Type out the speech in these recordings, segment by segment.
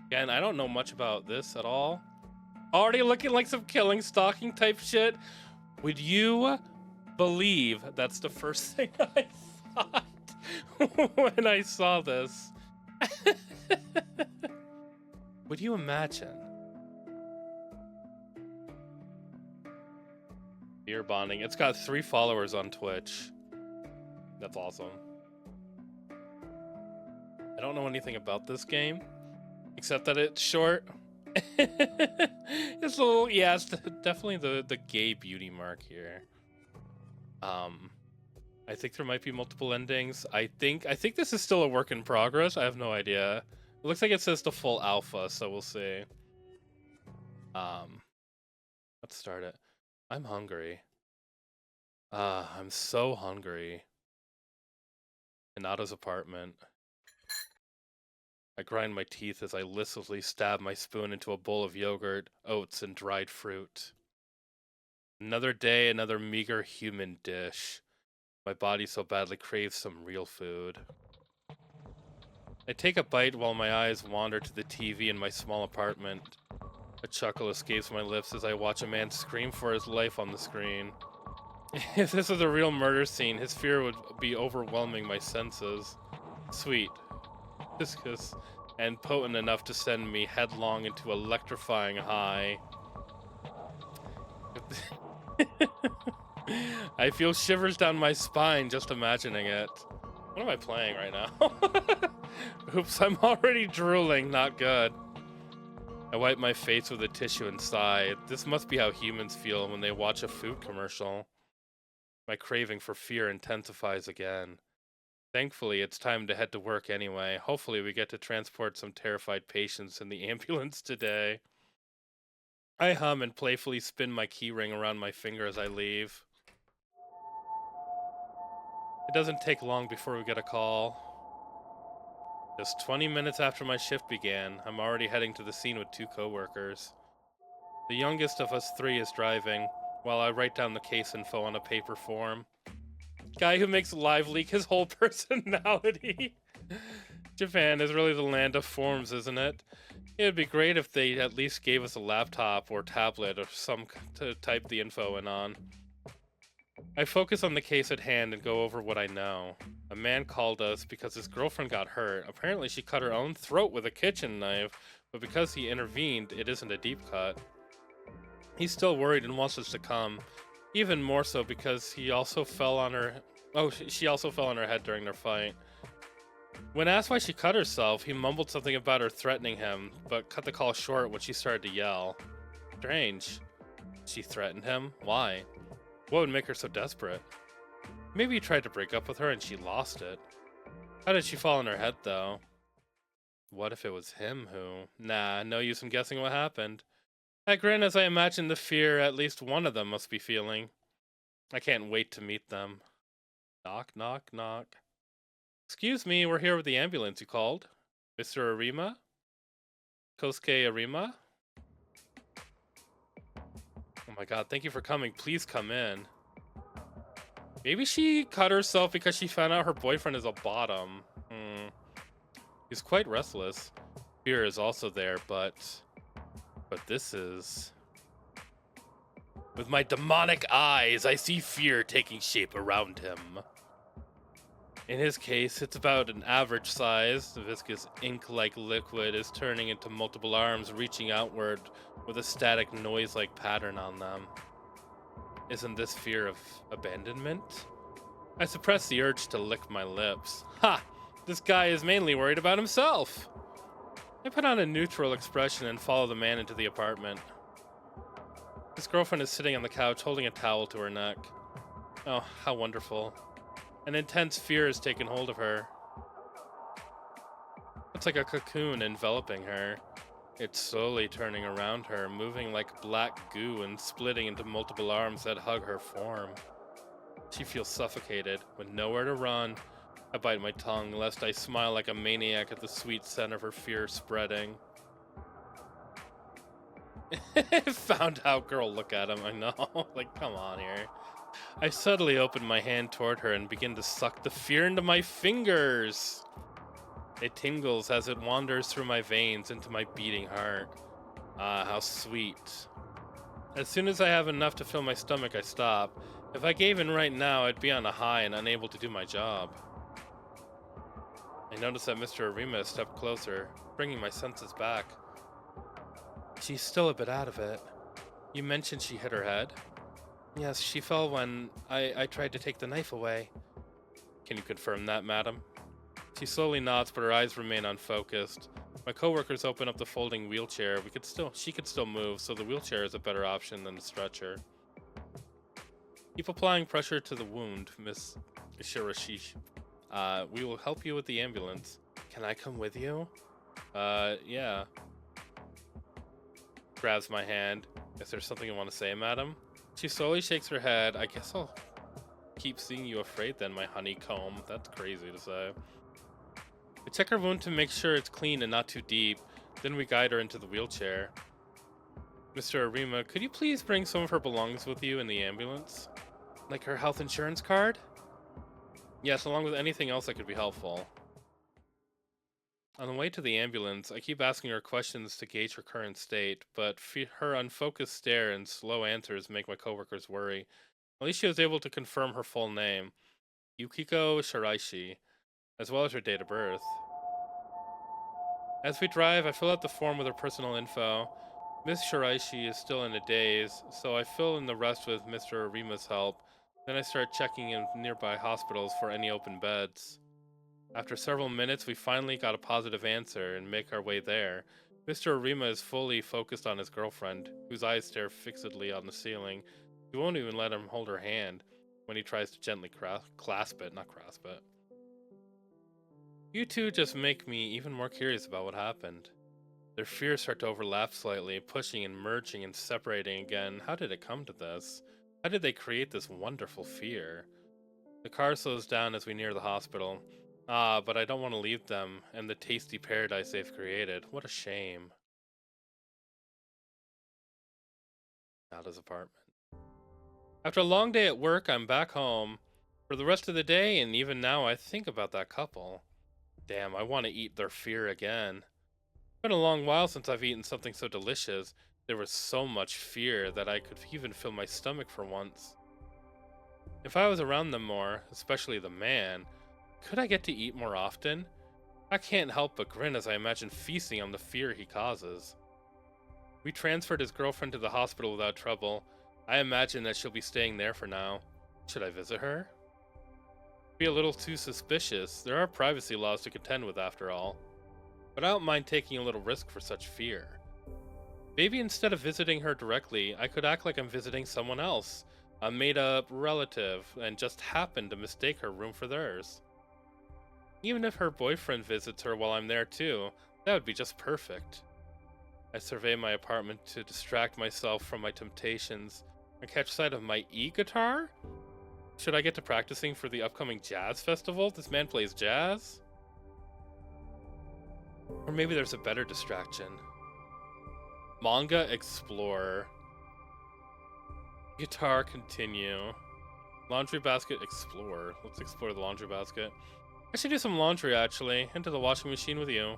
Again, I don't know much about this at all. Already looking like some killing, stalking type shit. Would you believe that's the first thing I thought when I saw this? Would you imagine? Fearbonding. It's got 3 followers on Twitch. That's awesome. I don't know anything about this game, except that it's short. It's a little, yeah, it's definitely the gay beauty mark here. I think there might be multiple endings. I think this is still a work in progress. I have no idea. It looks like it says the full alpha, so we'll see. Let's start it. I'm hungry. I'm so hungry. Hinata's apartment. I grind my teeth as I listlessly stab my spoon into a bowl of yogurt, oats, and dried fruit. Another day, another meager human dish. My body so badly craves some real food. I take a bite while my eyes wander to the TV in my small apartment. A chuckle escapes my lips as I watch a man scream for his life on the screen. If this was a real murder scene, his fear would be overwhelming my senses. Sweet, viscous, and potent enough to send me headlong into electrifying high. I feel shivers down my spine just imagining it. What am I playing right now? Oops, I'm already drooling, not good. I wipe my face with a tissue and sigh. This must be how humans feel when they watch a food commercial. My craving for fear intensifies again. Thankfully, it's time to head to work anyway. Hopefully, we get to transport some terrified patients in the ambulance today. I hum and playfully spin my keyring around my finger as I leave. It doesn't take long before we get a call. Just 20 minutes after my shift began, I'm already heading to the scene with 2 coworkers. The youngest of us 3 is driving, while I write down the case info on a paper form. Guy who makes Live leak his whole personality. Japan is really the land of forms, isn't it? It'd be great if they at least gave us a laptop or tablet or some to type the info in on. I focus on the case at hand and go over what I know. A man called us because his girlfriend got hurt. Apparently she cut her own throat with a kitchen knife, but because he intervened, it isn't a deep cut. He's still worried and wants us to come. Even more so because he also fell on her... Oh, she also fell on her head during their fight. When asked why she cut herself, he mumbled something about her threatening him, but cut the call short when she started to yell. Strange. She threatened him? Why? What would make her so desperate? Maybe he tried to break up with her and she lost it. How did she fall on her head, though? What if it was him who... Nah, no use in guessing what happened. I grin as I imagine the fear at least one of them must be feeling. I can't wait to meet them. Knock, knock, knock. Excuse me, we're here with the ambulance you called. Mr. Arima? Kosuke Arima? Oh my god, thank you for coming. Please come in. Maybe she cut herself because she found out her boyfriend is a bottom. He's quite restless. Fear is also there, but this is... With my demonic eyes, I see fear taking shape around him. In his case, it's about an average size. The viscous ink-like liquid is turning into multiple arms reaching outward with a static noise-like pattern on them. Isn't this fear of abandonment? I suppress the urge to lick my lips. Ha! This guy is mainly worried about himself! I put on a neutral expression and follow the man into the apartment. His girlfriend is sitting on the couch holding a towel to her neck. Oh, how wonderful. An intense fear has taken hold of her. It's like a cocoon enveloping her. It's slowly turning around her, moving like black goo and splitting into multiple arms that hug her form. She feels suffocated, with nowhere to run. I bite my tongue, lest I smile like a maniac at the sweet scent of her fear spreading. Found out girl, look at him, I know. Like, come on here. I subtly open my hand toward her and begin to suck the fear into my fingers. It tingles as it wanders through my veins into my beating heart. Ah, how sweet. As soon as I have enough to fill my stomach, I stop. If I gave in right now, I'd be on a high and unable to do my job. I notice that Mr. Arima has stepped closer, bringing my senses back. She's still a bit out of it. You mentioned she hit her head? Yes, she fell when I tried to take the knife away. Can you confirm that, madam? She slowly nods, but her eyes remain unfocused. My coworkers open up the folding wheelchair. She could still move, so the wheelchair is a better option than the stretcher. Keep applying pressure to the wound, Miss Shirashish. We will help you with the ambulance. Can I come with you? Yeah. Grabs my hand. Is there something you want to say, madam? She slowly shakes her head. I guess I'll keep seeing you afraid then, my honeycomb. That's crazy to say. We check her wound to make sure it's clean and not too deep. Then we guide her into the wheelchair. Mr. Arima, could you please bring some of her belongings with you in the ambulance? Like her health insurance card? Yes, along with anything else that could be helpful. On the way to the ambulance, I keep asking her questions to gauge her current state, but her unfocused stare and slow answers make my coworkers worry. At least she was able to confirm her full name, Yukiko Shiraishi, as well as her date of birth. As we drive, I fill out the form with her personal info. Miss Shiraishi is still in a daze, so I fill in the rest with Mr. Arima's help. Then I start checking in nearby hospitals for any open beds. After several minutes, we finally got a positive answer and make our way there. Mr. Arima is fully focused on his girlfriend, whose eyes stare fixedly on the ceiling. He won't even let him hold her hand when he tries to gently clasp it. You two just make me even more curious about what happened. Their fears start to overlap slightly, pushing and merging and separating again. How did it come to this? How did they create this wonderful fear? The car slows down as we near the hospital. Ah, but I don't want to leave them and the tasty paradise they've created. What a shame. Nada's apartment. After a long day at work, I'm back home. For the rest of the day, and even now, I think about that couple. Damn, I want to eat their fear again. It's been a long while since I've eaten something so delicious. There was so much fear that I could even feel my stomach for once. If I was around them more, especially the man, could I get to eat more often? I can't help but grin as I imagine feasting on the fear he causes. We transferred his girlfriend to the hospital without trouble. I imagine that she'll be staying there for now. Should I visit her? Be a little too suspicious. There are privacy laws to contend with after all. But I don't mind taking a little risk for such fear. Maybe instead of visiting her directly, I could act like I'm visiting someone else, a made-up relative, and just happen to mistake her room for theirs. Even if her boyfriend visits her while I'm there too, that would be just perfect. I survey my apartment to distract myself from my temptations and catch sight of my e-guitar? Should I get to practicing for the upcoming jazz festival? This man plays jazz? Or maybe there's a better distraction. Manga Explorer. Guitar continue. Laundry basket explore. Let's explore the laundry basket. I should do some laundry actually, into the washing machine with you.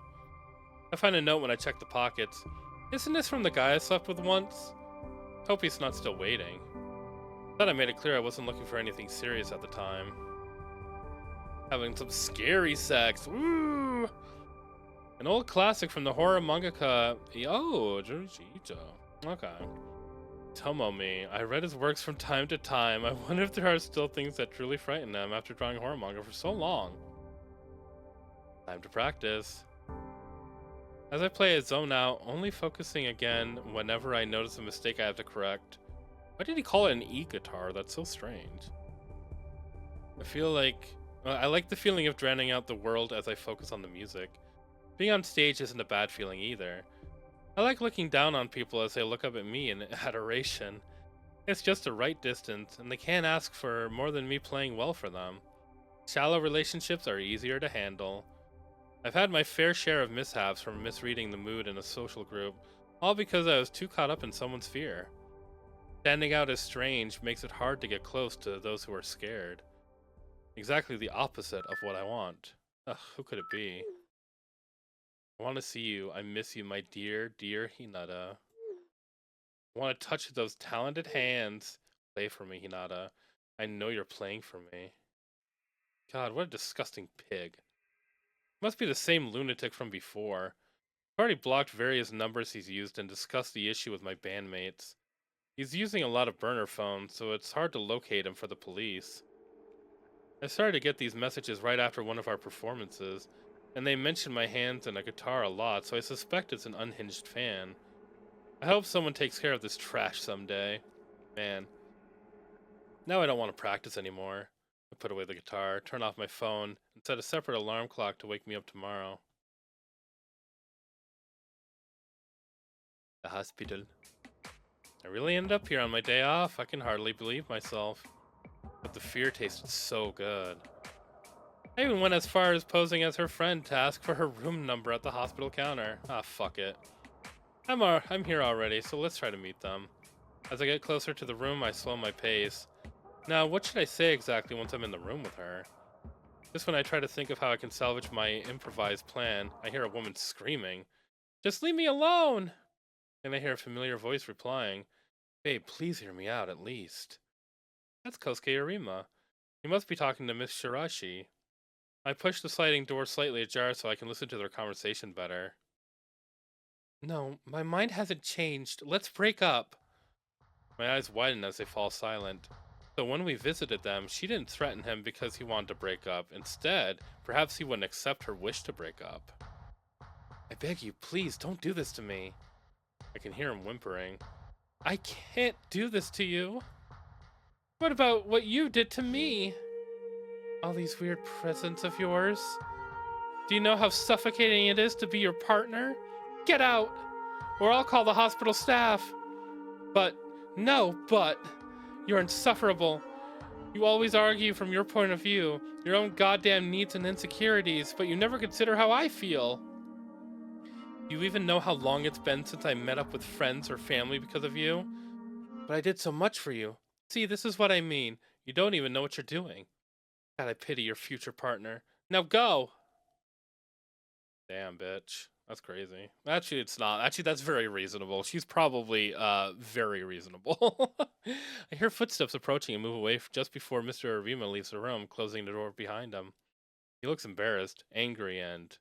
I find a note when I check the pockets. Isn't this from the guy I slept with once? Hope he's not still waiting. Thought I made it clear I wasn't looking for anything serious at the time. Having some scary sex. Woo! An old classic from the horror mangaka. Oh, Junji Ito. Okay. Tomomi. I read his works from time to time. I wonder if there are still things that truly frighten him after drawing horror manga for so long. Time to practice. As I play, I zone out, only focusing again whenever I notice a mistake I have to correct. Why did he call it an e-guitar? That's so strange. I like the feeling of drowning out the world as I focus on the music. Being on stage isn't a bad feeling either. I like looking down on people as they look up at me in adoration. It's just the right distance, and they can't ask for more than me playing well for them. Shallow relationships are easier to handle. I've had my fair share of mishaps from misreading the mood in a social group, all because I was too caught up in someone's fear. Standing out as strange makes it hard to get close to those who are scared. Exactly the opposite of what I want. Ugh, who could it be? I want to see you. I miss you, my dear, dear Hinata. I want to touch those talented hands. Play for me, Hinata. I know you're playing for me. God, what a disgusting pig. Must be the same lunatic from before. I've already blocked various numbers he's used and discussed the issue with my bandmates. He's using a lot of burner phones, so it's hard to locate him for the police. I started to get these messages right after one of our performances, and they mention my hands and a guitar a lot, so I suspect it's an unhinged fan. I hope someone takes care of this trash someday. Man, now I don't want to practice anymore. I put away the guitar, turn off my phone, and set a separate alarm clock to wake me up tomorrow. The hospital. I really ended up here on my day off. I can hardly believe myself. But the fear tasted so good. I even went as far as posing as her friend to ask for her room number at the hospital counter. Ah, fuck it. I'm here already, so let's try to meet them. As I get closer to the room, I slow my pace. Now, what should I say exactly once I'm in the room with her? Just when I try to think of how I can salvage my improvised plan, I hear a woman screaming, "Just leave me alone!" And I hear a familiar voice replying, "Babe, please hear me out at least." That's Kosuke Arima. He must be talking to Miss Shirashi. I push the sliding door slightly ajar so I can listen to their conversation better. No, my mind hasn't changed. Let's break up. My eyes widen as they fall silent. So when we visited them, she didn't threaten him because he wanted to break up. Instead, perhaps he wouldn't accept her wish to break up. I beg you, please don't do this to me. I can hear him whimpering. I can't do this to you. What about what you did to me? All these weird presents of yours. Do you know how suffocating it is to be your partner? Get out, or I'll call the hospital staff. But, no, you're insufferable. You always argue from your point of view, your own goddamn needs and insecurities, but you never consider how I feel. You even know how long it's been since I met up with friends or family because of you? But I did so much for you. See, this is what I mean. You don't even know what you're doing. God, I pity your future partner. Now go! Damn, bitch. That's crazy. Actually, it's not. Actually, that's very reasonable. She's probably, very reasonable. I hear footsteps approaching and move away just before Mr. Arima leaves the room, closing the door behind him. He looks embarrassed, angry, and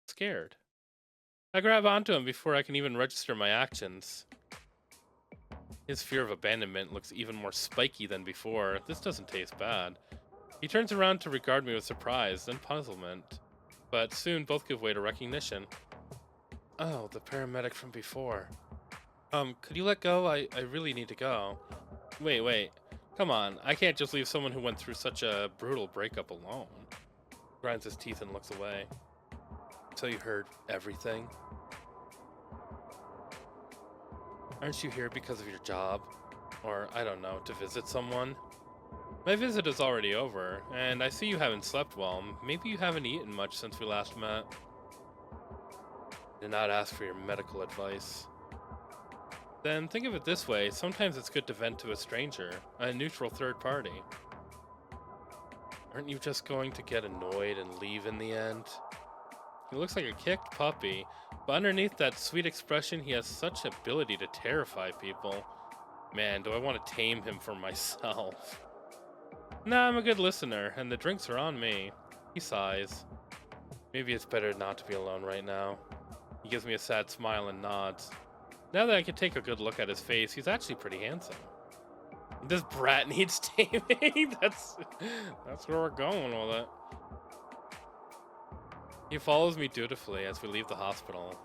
scared. I grab onto him before I can even register my actions. His fear of abandonment looks even more spiky than before. This doesn't taste bad. He turns around to regard me with surprise, then puzzlement. But soon both give way to recognition. Oh, the paramedic from before. Could you let go? I really need to go. Wait. Come on, I can't just leave someone who went through such a brutal breakup alone. Grinds his teeth and looks away. So you heard everything? Aren't you here because of your job? Or, I don't know, to visit someone? My visit is already over, and I see you haven't slept well. Maybe you haven't eaten much since we last met. Did not ask for your medical advice. Then think of it this way, sometimes it's good to vent to a stranger, a neutral third party. Aren't you just going to get annoyed and leave in the end? He looks like a kicked puppy, but underneath that sweet expression he has such ability to terrify people. Man, do I want to tame him for myself. Nah, I'm a good listener, and the drinks are on me. He sighs. Maybe it's better not to be alone right now. He gives me a sad smile and nods. Now that I can take a good look at his face, he's actually pretty handsome. This brat needs taming. That's where we're going with it. He follows me dutifully as we leave the hospital.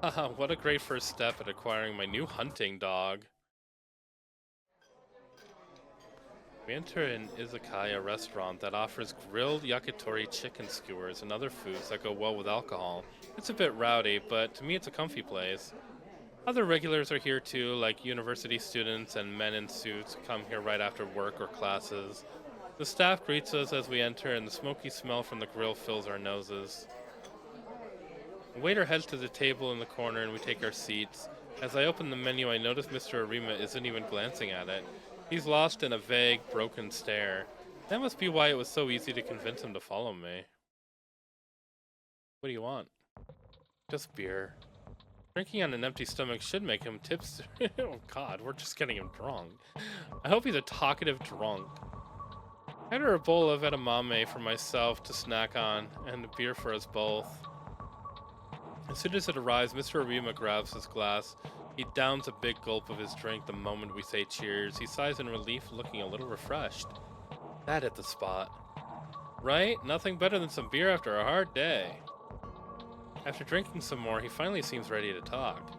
Haha, what a great first step at acquiring my new hunting dog. We enter an izakaya restaurant that offers grilled yakitori chicken skewers and other foods that go well with alcohol. It's a bit rowdy, but to me it's a comfy place. Other regulars are here too, like university students and men in suits who come here right after work or classes. The staff greets us as we enter, and the smoky smell from the grill fills our noses. The waiter heads to the table in the corner and we take our seats. As I open the menu, I notice Mr. Arima isn't even glancing at it. He's lost in a vague, broken stare. That must be why it was so easy to convince him to follow me. What do you want? just beer. Drinking on an empty stomach should make him tipsy. Oh god, we're just getting him drunk. I hope he's a talkative drunk. I ordered a bowl of edamame for myself to snack on, and a beer for us both. As soon as it arrives, Mr. Arima grabs his glass. He downs a big gulp of his drink the moment we say cheers. He sighs in relief, looking a little refreshed. That hit the spot. Right? Nothing better than some beer after a hard day. After drinking some more, he finally seems ready to talk.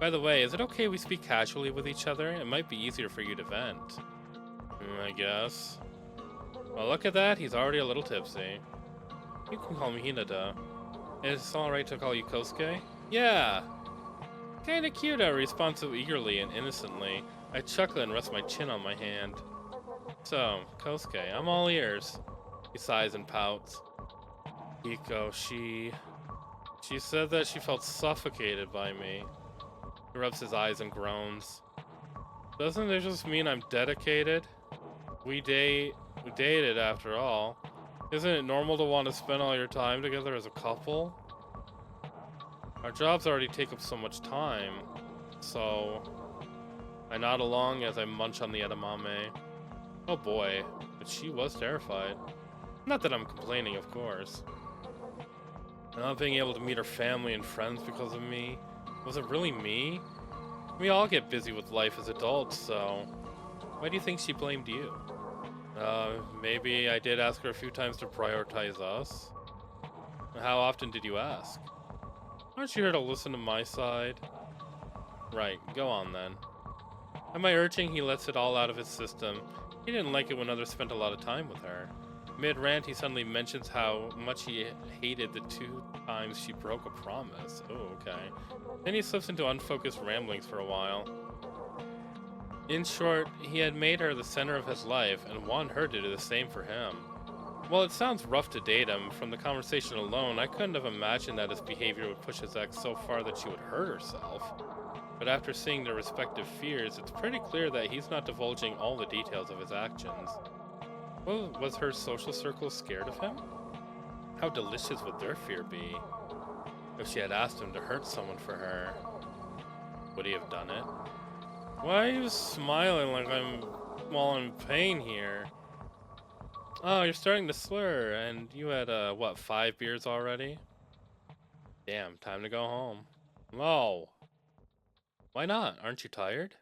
By the way, is it okay we speak casually with each other? It might be easier for you to vent. I guess. Well, look at that. He's already a little tipsy. You can call me Hinata. Is it alright to call you Kosuke? Yeah! Kinda cute, I respond so eagerly and innocently. I chuckle and rest my chin on my hand. So, Kosuke, I'm all ears. He sighs and pouts. Hiko, she said that she felt suffocated by me. He rubs his eyes and groans. Doesn't it just mean I'm dedicated? We dated after all. Isn't it normal to want to spend all your time together as a couple? Our jobs already take up so much time, so I nod along as I munch on the edamame. Oh boy, but she was terrified. Not that I'm complaining, of course. Not being able to meet her family and friends because of me. Was it really me? We all get busy with life as adults, so why do you think she blamed you? Maybe I did ask her a few times to prioritize us. How often did you ask? Aren't you here to listen to my side? Right, go on then. At my urging, he lets it all out of his system. He didn't like it when others spent a lot of time with her. Mid-rant, he suddenly mentions how much he hated the 2 times she broke a promise. Oh, okay. Then he slips into unfocused ramblings for a while. In short, he had made her the center of his life and wanted her to do the same for him. While it sounds rough to date him, from the conversation alone, I couldn't have imagined that his behavior would push his ex so far that she would hurt herself. But after seeing their respective fears, it's pretty clear that he's not divulging all the details of his actions. Well, was her social circle scared of him? How delicious would their fear be? If she had asked him to hurt someone for her, would he have done it? Why are you smiling like I'm in pain here? Oh, you're starting to slur, and you had, what, 5 beers already? Damn, time to go home. No. Why not? Aren't you tired?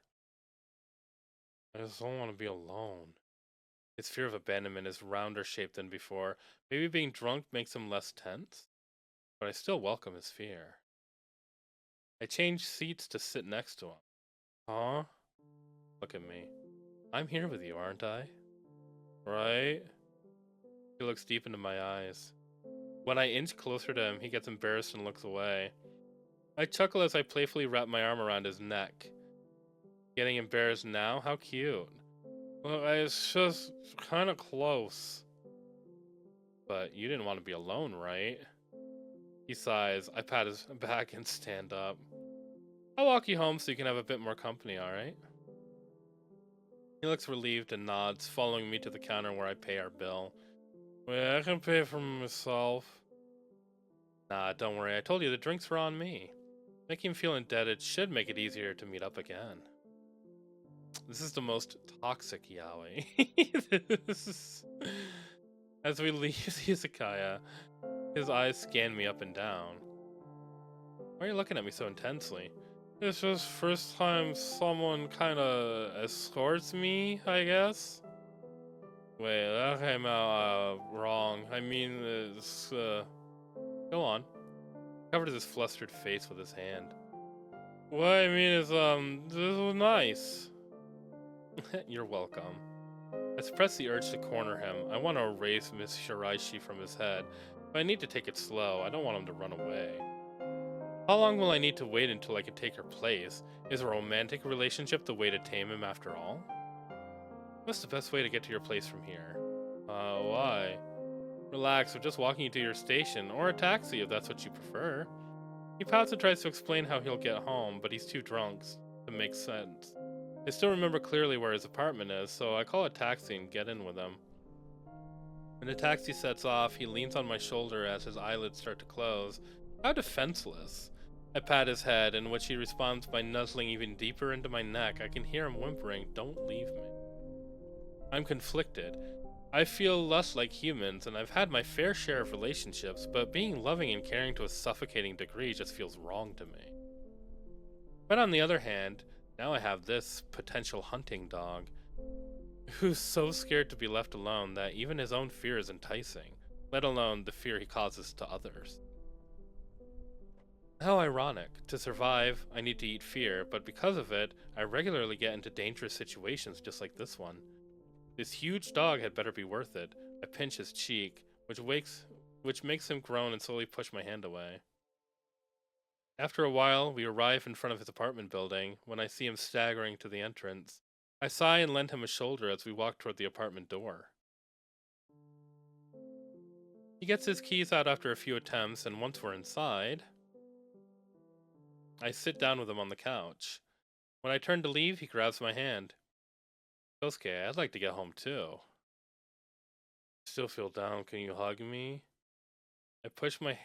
I just don't want to be alone. His fear of abandonment is rounder shaped than before. Maybe being drunk makes him less tense? But I still welcome his fear. I change seats to sit next to him. Huh? Look at me. I'm here with you, aren't I? Right? He looks deep into my eyes. When I inch closer to him, he gets embarrassed and looks away. I chuckle as I playfully wrap my arm around his neck. Getting embarrassed now? How cute. Well, it's just kind of close. But you didn't want to be alone, right? He sighs. I pat his back and stand up. I'll walk you home so you can have a bit more company, alright? He looks relieved and nods, following me to the counter where I pay our bill. Wait, I can pay for myself. Nah, don't worry. I told you the drinks were on me. Making him feel indebted should make it easier to meet up again. This is the most toxic yaoi. As we leave the izakaya, his eyes scan me up and down. Why are you looking at me so intensely? It's just first time someone kinda escorts me, I guess? Wait, that came out wrong. I mean, it's, go on. He covered his flustered face with his hand. What I mean is, this was nice. You're welcome. I suppress the urge to corner him. I want to erase Miss Shiraishi from his head, but I need to take it slow. I don't want him to run away. How long will I need to wait until I can take her place? Is a romantic relationship the way to tame him after all? What's the best way to get to your place from here? Why? Relax, we're just walking you to your station, or a taxi if that's what you prefer. He pouts and tries to explain how he'll get home, but he's too drunk to make sense. I still remember clearly where his apartment is, so I call a taxi and get in with him. When the taxi sets off, he leans on my shoulder as his eyelids start to close. How defenseless. I pat his head, in which he responds by nuzzling even deeper into my neck. I can hear him whimpering, "Don't leave me." I'm conflicted. I feel less like humans, and I've had my fair share of relationships, but being loving and caring to a suffocating degree just feels wrong to me. But on the other hand, now I have this potential hunting dog, who's so scared to be left alone that even his own fear is enticing, let alone the fear he causes to others. How ironic. To survive, I need to eat fear, but because of it, I regularly get into dangerous situations just like this one. This huge dog had better be worth it. I pinch his cheek, which makes him groan and slowly push my hand away. After a while, we arrive in front of his apartment building. When I see him staggering to the entrance, I sigh and lend him a shoulder as we walk toward the apartment door. He gets his keys out after a few attempts, and once we're inside, I sit down with him on the couch. When I turn to leave, he grabs my hand. "Kosuke, I'd like to get home too." "Still feel down, can you hug me?" I push my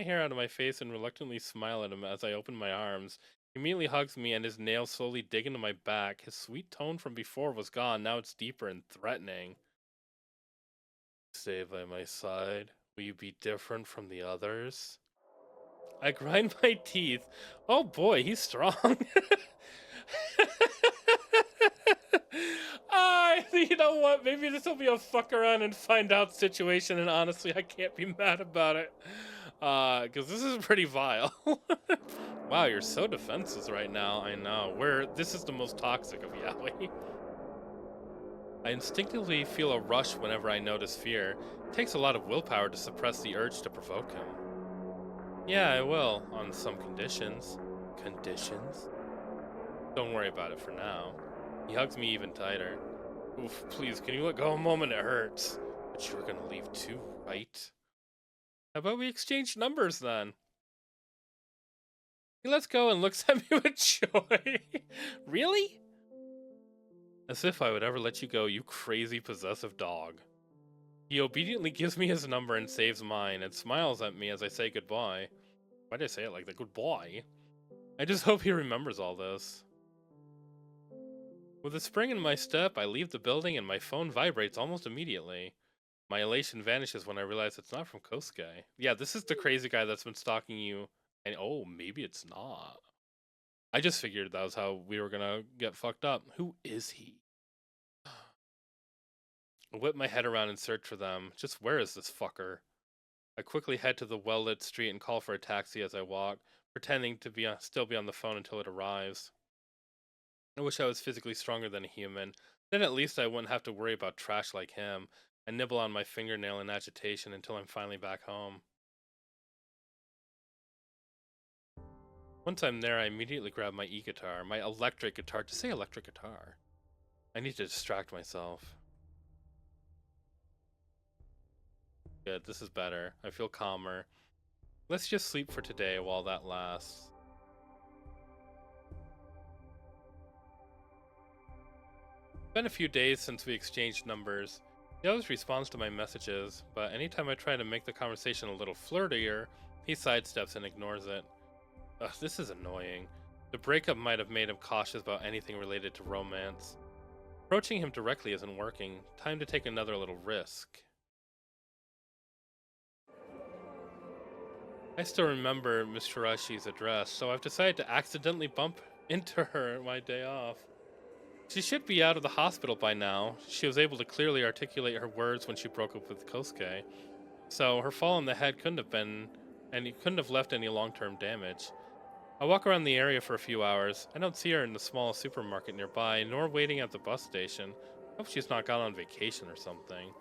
hair out of my face and reluctantly smile at him as I open my arms. He immediately hugs me and his nails slowly dig into my back. His sweet tone from before was gone, now it's deeper and threatening. "Stay by my side. Will you be different from the others?" I grind my teeth. Oh boy, he's strong. You know what? Maybe this will be a fuck around and find out situation, and honestly, I can't be mad about it. Because this is pretty vile. Wow, you're so defenseless right now. I know. This is the most toxic of Yaoi. I instinctively feel a rush whenever I notice fear. It takes a lot of willpower to suppress the urge to provoke him. "Yeah, I will, on some conditions." Conditions? Don't worry about it for now. He hugs me even tighter. "Oof, please, can you let go a moment? It hurts." "But you're gonna leave too, right?" "How about we exchange numbers then?" He lets go and looks at me with joy. "Really?" "As if I would ever let you go, you crazy possessive dog." He obediently gives me his number and saves mine, and smiles at me as I say goodbye. Why'd I say it like that? Goodbye? I just hope he remembers all this. With a spring in my step, I leave the building and my phone vibrates almost immediately. My elation vanishes when I realize it's not from Kosuke. Yeah, this is the crazy guy that's been stalking you. And oh, maybe it's not. I just figured that was how we were gonna get fucked up. Who is he? I whip my head around and search for them. Just where is this fucker? I quickly head to the well-lit street and call for a taxi as I walk, pretending to still be on the phone until it arrives. I wish I was physically stronger than a human. Then at least I wouldn't have to worry about trash like him. I nibble on my fingernail in agitation until I'm finally back home. Once I'm there, I immediately grab my e-guitar, my electric guitar. To say electric guitar, I need to distract myself. Good, this is better. I feel calmer. Let's just sleep for today while that lasts. It's been a few days since we exchanged numbers. He always responds to my messages, but anytime I try to make the conversation a little flirtier, he sidesteps and ignores it. Ugh, this is annoying. The breakup might have made him cautious about anything related to romance. Approaching him directly isn't working. Time to take another little risk. I still remember Miss Shirashi's address, so I've decided to accidentally bump into her my day off. She should be out of the hospital by now. She was able to clearly articulate her words when she broke up with Kosuke, so her fall on the head couldn't have left any long-term damage. I walk around the area for a few hours. I don't see her in the small supermarket nearby, nor waiting at the bus station. Hope she's not gone on vacation or something.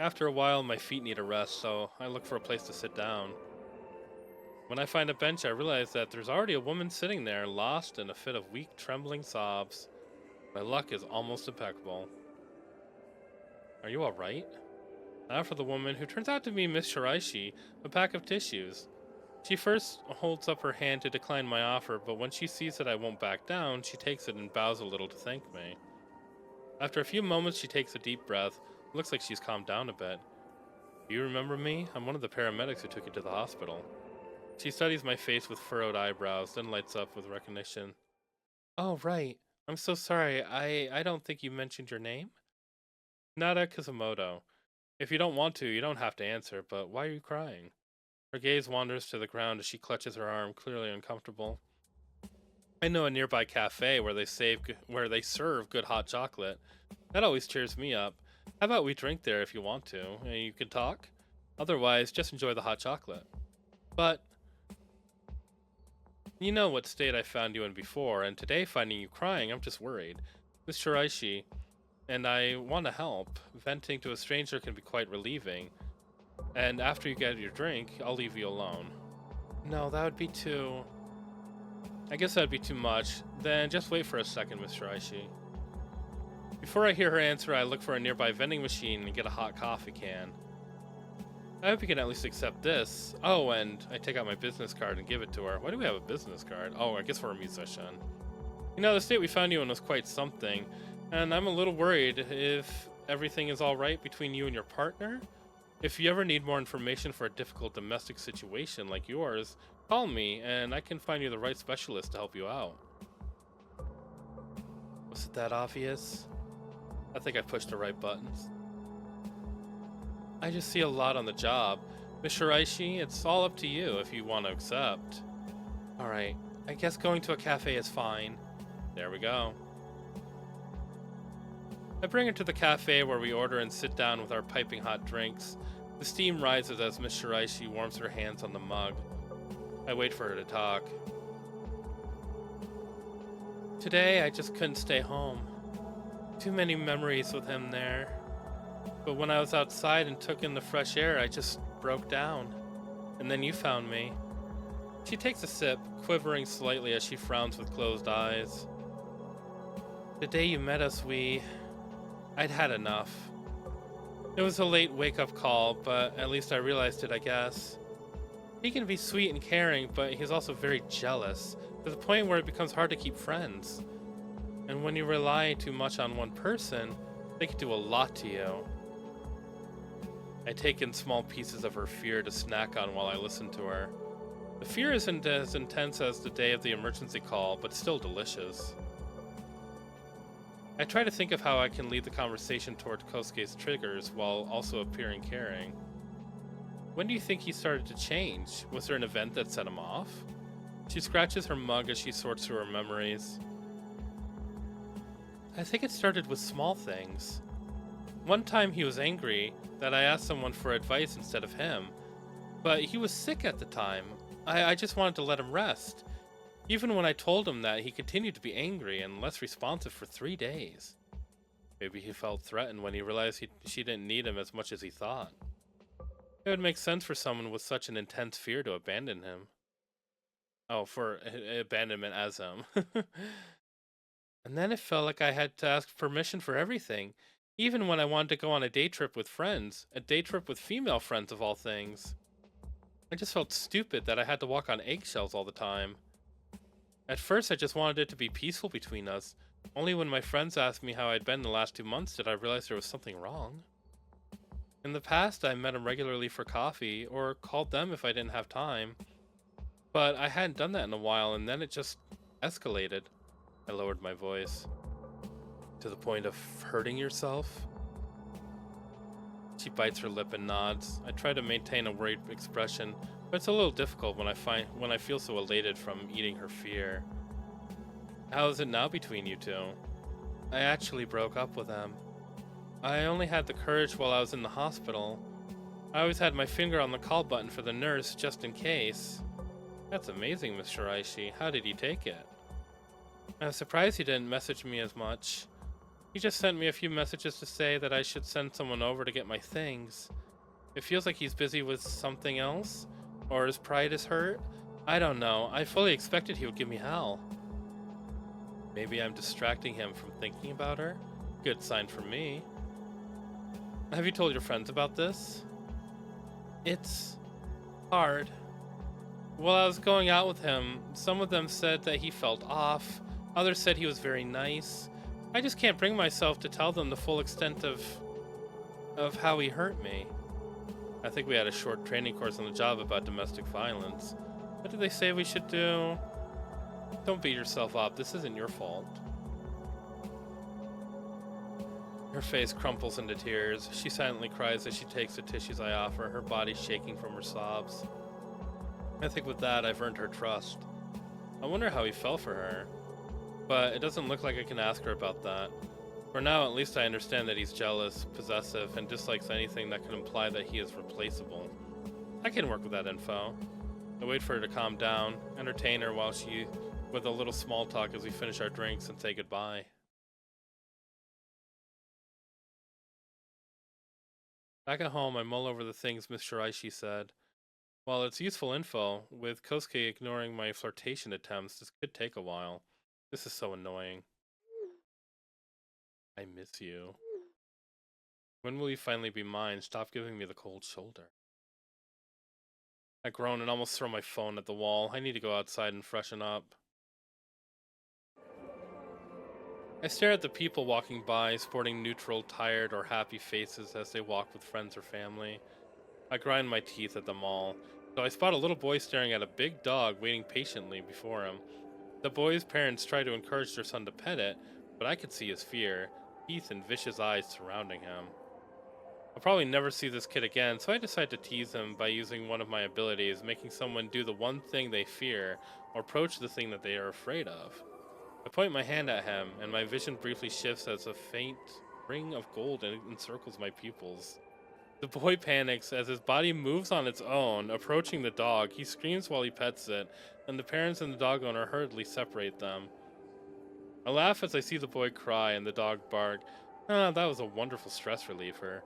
After a while, my feet need a rest, so I look for a place to sit down. When I find a bench, I realize that there's already a woman sitting there, lost in a fit of weak, trembling sobs. My luck is almost impeccable. "Are you alright?" I offer the woman, who turns out to be Miss Shiraishi, a pack of tissues. She first holds up her hand to decline my offer, but when she sees that I won't back down, she takes it and bows a little to thank me. After a few moments, she takes a deep breath. It looks like she's calmed down a bit. Do you remember me? I'm one of the paramedics who took you to the hospital. She studies my face with furrowed eyebrows, then lights up with recognition. Oh, right. I'm so sorry. I don't think you mentioned your name? Nada Kazimoto. If you don't want to, you don't have to answer, but why are you crying? Her gaze wanders to the ground as she clutches her arm, clearly uncomfortable. I know a nearby cafe where they serve good hot chocolate. That always cheers me up. How about we drink there if you want to, and you can talk? Otherwise, just enjoy the hot chocolate. But you know what state I found you in before, and today finding you crying, I'm just worried. Miss Shiraishi, and I want to help. Venting to a stranger can be quite relieving. And after you get your drink, I'll leave you alone. No, that would be too... I guess that'd be too much. Then just wait for a second, Miss Shiraishi. Before I hear her answer, I look for a nearby vending machine and get a hot coffee can. I hope you can at least accept this. Oh, and I take out my business card and give it to her. Why do we have a business card? Oh, I guess we're a musician. You know, the state we found you in was quite something, and I'm a little worried if everything is alright between you and your partner. If you ever need more information for a difficult domestic situation like yours, call me, and I can find you the right specialist to help you out. Was it that obvious? I think I pushed the right buttons. I just see a lot on the job. Miss Shiraishi, it's all up to you if you want to accept. Alright, I guess going to a cafe is fine. There we go. I bring her to the cafe where we order and sit down with our piping hot drinks. The steam rises as Miss Shiraishi warms her hands on the mug. I wait for her to talk. Today, I just couldn't stay home. Too many memories with him there. But when I was outside and took in the fresh air, I just broke down. And then you found me. She takes a sip, quivering slightly as she frowns with closed eyes. The day you met us, I'd had enough. It was a late wake-up call, but at least I realized it, I guess. He can be sweet and caring, but he's also very jealous, to the point where it becomes hard to keep friends. And when you rely too much on one person, they can do a lot to you. I take in small pieces of her fear to snack on while I listen to her. The fear isn't as intense as the day of the emergency call, but still delicious. I try to think of how I can lead the conversation toward Kosuke's triggers while also appearing caring. When do you think he started to change? Was there an event that set him off? She scratches her mug as she sorts through her memories. I think it started with small things. One time he was angry that I asked someone for advice instead of him, but he was sick at the time. I just wanted to let him rest. Even when I told him that, he continued to be angry and less responsive for 3 days. Maybe he felt threatened when he realized she didn't need him as much as he thought. It would make sense for someone with such an intense fear to abandon him. Oh, for abandonment as him. And then it felt like I had to ask permission for everything, even when I wanted to go on a day trip with friends, a day trip with female friends of all things. I just felt stupid that I had to walk on eggshells all the time. At first, I just wanted it to be peaceful between us. Only when my friends asked me how I'd been the last 2 months did I realize there was something wrong. In the past, I met him regularly for coffee, or called them if I didn't have time. But I hadn't done that in a while, and then it just escalated. I lowered my voice. To the point of hurting yourself? She bites her lip and nods. I try to maintain a worried expression, but it's a little difficult when I feel so elated from eating her fear. How is it now between you two? I actually broke up with him. I only had the courage while I was in the hospital. I always had my finger on the call button for the nurse just in case. That's amazing, Miss Shiraishi. How did he take it? I was surprised he didn't message me as much. He just sent me a few messages to say that I should send someone over to get my things. It feels like he's busy with something else, or his pride is hurt. I don't know. I fully expected he would give me hell. Maybe I'm distracting him from thinking about her? Good sign for me. Have you told your friends about this? It's hard. While I was going out with him, some of them said that he felt off. Others said he was very nice. I just can't bring myself to tell them the full extent of how he hurt me. I think we had a short training course on the job about domestic violence. What did they say we should do? Don't beat yourself up. This isn't your fault. Her face crumples into tears. She silently cries as she takes the tissues I offer, her body shaking from her sobs. I think with that, I've earned her trust. I wonder how he fell for her. But it doesn't look like I can ask her about that. For now, at least I understand that he's jealous, possessive, and dislikes anything that could imply that he is replaceable. I can work with that info. I wait for her to calm down, entertain her with a little small talk as we finish our drinks and say goodbye. Back at home, I mull over the things Miss Shiraishi said. While it's useful info, with Kosuke ignoring my flirtation attempts, this could take a while. This is so annoying. I miss you. When will you finally be mine? Stop giving me the cold shoulder. I groan and almost throw my phone at the wall. I need to go outside and freshen up. I stare at the people walking by, sporting neutral, tired, or happy faces as they walk with friends or family. I grind my teeth at them all. So I spot a little boy staring at a big dog waiting patiently before him. The boy's parents try to encourage their son to pet it, but I could see his fear, teeth and vicious eyes surrounding him. I'll probably never see this kid again, so I decide to tease him by using one of my abilities, making someone do the one thing they fear, or approach the thing that they are afraid of. I point my hand at him, and my vision briefly shifts as a faint ring of gold encircles my pupils. The boy panics as his body moves on its own, approaching the dog. He screams while he pets it, and the parents and the dog owner hurriedly separate them. I laugh as I see the boy cry and the dog bark. Ah, that was a wonderful stress reliever.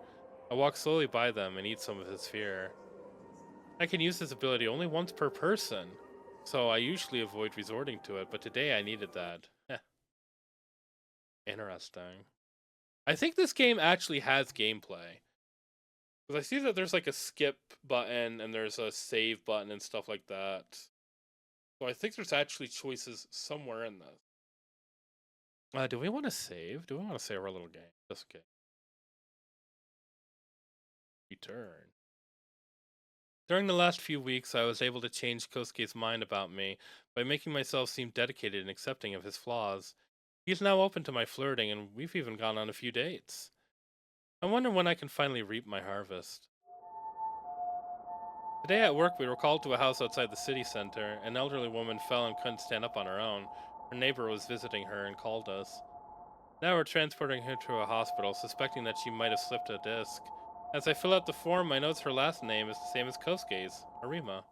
I walk slowly by them and eat some of his fear. I can use this ability only once per person, so I usually avoid resorting to it, but today I needed that. Interesting. I think this game actually has gameplay. Because I see that there's like a skip button and there's a save button and stuff like that. So I think there's actually choices somewhere in this. Do we want to save? Do we want to save our little game? That's okay. Return. During the last few weeks, I was able to change Kosuke's mind about me by making myself seem dedicated and accepting of his flaws. He's now open to my flirting, and we've even gone on a few dates. I wonder when I can finally reap my harvest. Today at work, we were called to a house outside the city center. An elderly woman fell and couldn't stand up on her own. Her neighbor was visiting her and called us. Now we're transporting her to a hospital, suspecting that she might have slipped a disc. As I fill out the form, I notice her last name is the same as Kosuke's, Arima.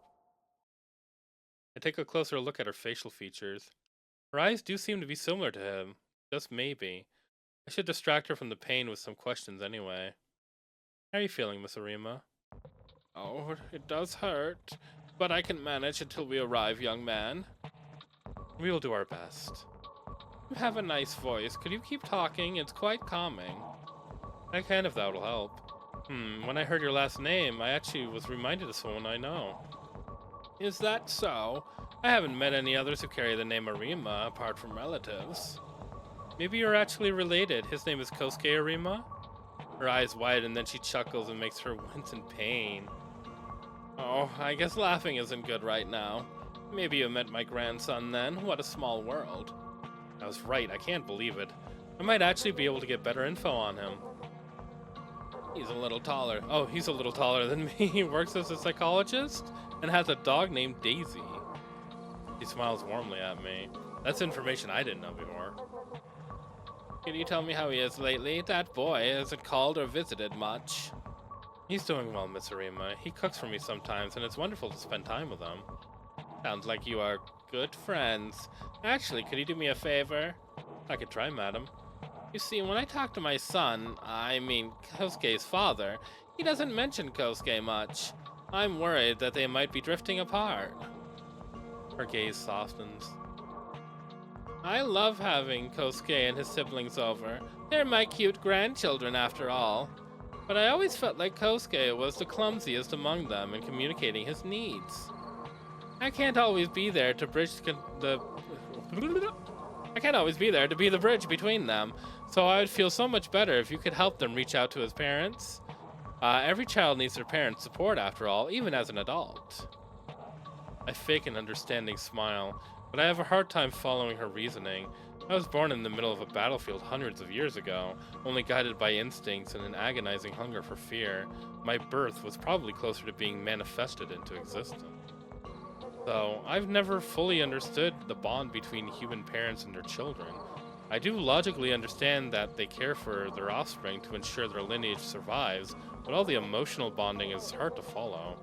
I take a closer look at her facial features. Her eyes do seem to be similar to him, just maybe. I should distract her from the pain with some questions anyway. How are you feeling, Miss Arima? Oh, it does hurt, but I can manage until we arrive, young man. We will do our best. You have a nice voice. Could you keep talking? It's quite calming. That kind of that will help. When I heard your last name, I actually was reminded of someone I know. Is that so? I haven't met any others who carry the name Arima, apart from relatives. Maybe you're actually related. His name is Kosuke Arima? Her eyes widen, and then she chuckles and makes her wince in pain. Oh, I guess laughing isn't good right now. Maybe you met my grandson then. What a small world. I was right. I can't believe it. I might actually be able to get better info on him. He's a little taller. Oh, he's a little taller than me. He works as a psychologist and has a dog named Daisy. He smiles warmly at me. That's information I didn't know before. Can you tell me how he is lately? That boy hasn't called or visited much. He's doing well, Miss Arima. He cooks for me sometimes, and it's wonderful to spend time with him. Sounds like you are good friends. Actually, could you do me a favor? I could try, madam. You see, when I talk to my son, I mean Kosuke's father, he doesn't mention Kosuke much. I'm worried that they might be drifting apart. Her gaze softens. I love having Kosuke and his siblings over. They're my cute grandchildren after all. But I always felt like Kosuke was the clumsiest among them in communicating his needs. I can't always be there to be the bridge between them, so I would feel so much better if you could help them reach out to his parents. Every child needs their parents' support after all, even as an adult. I fake an understanding smile, but I have a hard time following her reasoning. I was born in the middle of a battlefield hundreds of years ago, only guided by instincts and an agonizing hunger for fear. My birth was probably closer to being manifested into existence. So, I've never fully understood the bond between human parents and their children. I do logically understand that they care for their offspring to ensure their lineage survives, but all the emotional bonding is hard to follow.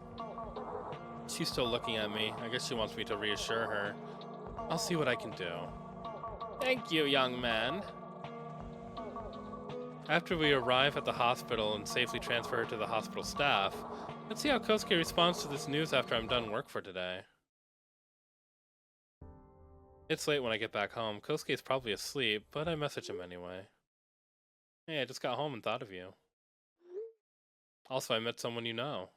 She's still looking at me. I guess she wants me to reassure her. I'll see what I can do. Thank you, young man. After we arrive at the hospital and safely transfer her to the hospital staff, let's see how Kosuke responds to this news after I'm done work for today. It's late when I get back home. Kosuke's probably asleep, but I message him anyway. Hey, I just got home and thought of you. Also, I met someone you know.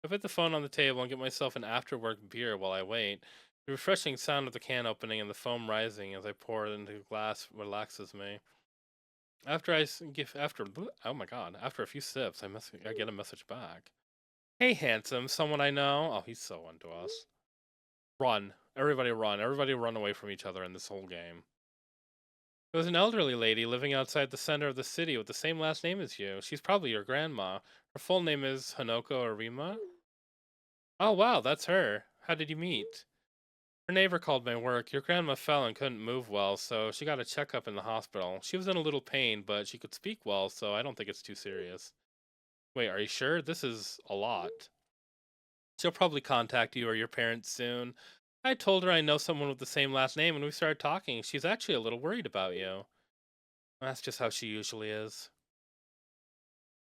I put the phone on the table and get myself an after-work beer while I wait. The refreshing sound of the can opening and the foam rising as I pour it into the glass relaxes me. After oh my god, after a few sips, I get a message back. Hey, handsome, someone I know. Oh, he's so into us. Run. Everybody run. Everybody run away from each other in this whole game. There was an elderly lady living outside the center of the city with the same last name as you. She's probably your grandma. Her full name is Hanoko Arima. Oh, wow, that's her. How did you meet? Her neighbor called my work. Your grandma fell and couldn't move well, so she got a checkup in the hospital. She was in a little pain, but she could speak well, so I don't think it's too serious. Wait, are you sure? This is a lot. She'll probably contact you or your parents soon. I told her I know someone with the same last name and we started talking. She's actually a little worried about you. That's just how she usually is.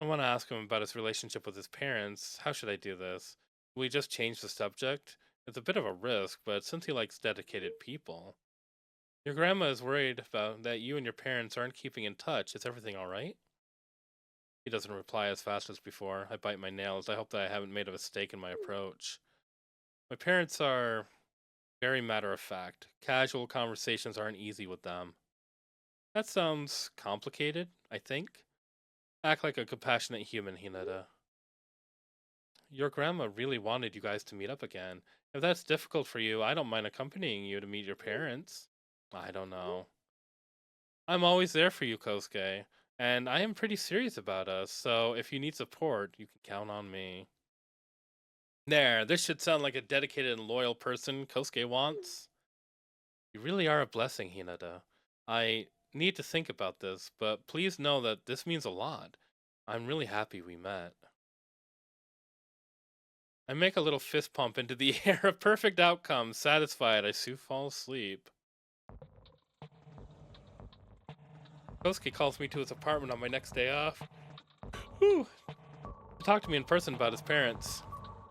I want to ask him about his relationship with his parents. How should I do this? We just change the subject? It's a bit of a risk, but since he likes dedicated people. Your grandma is worried about that you and your parents aren't keeping in touch. Is everything alright? He doesn't reply as fast as before. I bite my nails. I hope that I haven't made a mistake in my approach. My parents are very matter of fact. Casual conversations aren't easy with them. That sounds complicated, I think. Act like a compassionate human, Hinata. Your grandma really wanted you guys to meet up again. If that's difficult for you, I don't mind accompanying you to meet your parents. I don't know. I'm always there for you, Kosuke. And I am pretty serious about us, so if you need support, you can count on me. There, this should sound like a dedicated and loyal person Kosuke wants. You really are a blessing, Hinata. I need to think about this, but please know that this means a lot. I'm really happy we met. I make a little fist pump into the air. A perfect outcome. Satisfied, I soon fall asleep. Kosuke calls me to his apartment on my next day off. Whew! To talk to me in person about his parents.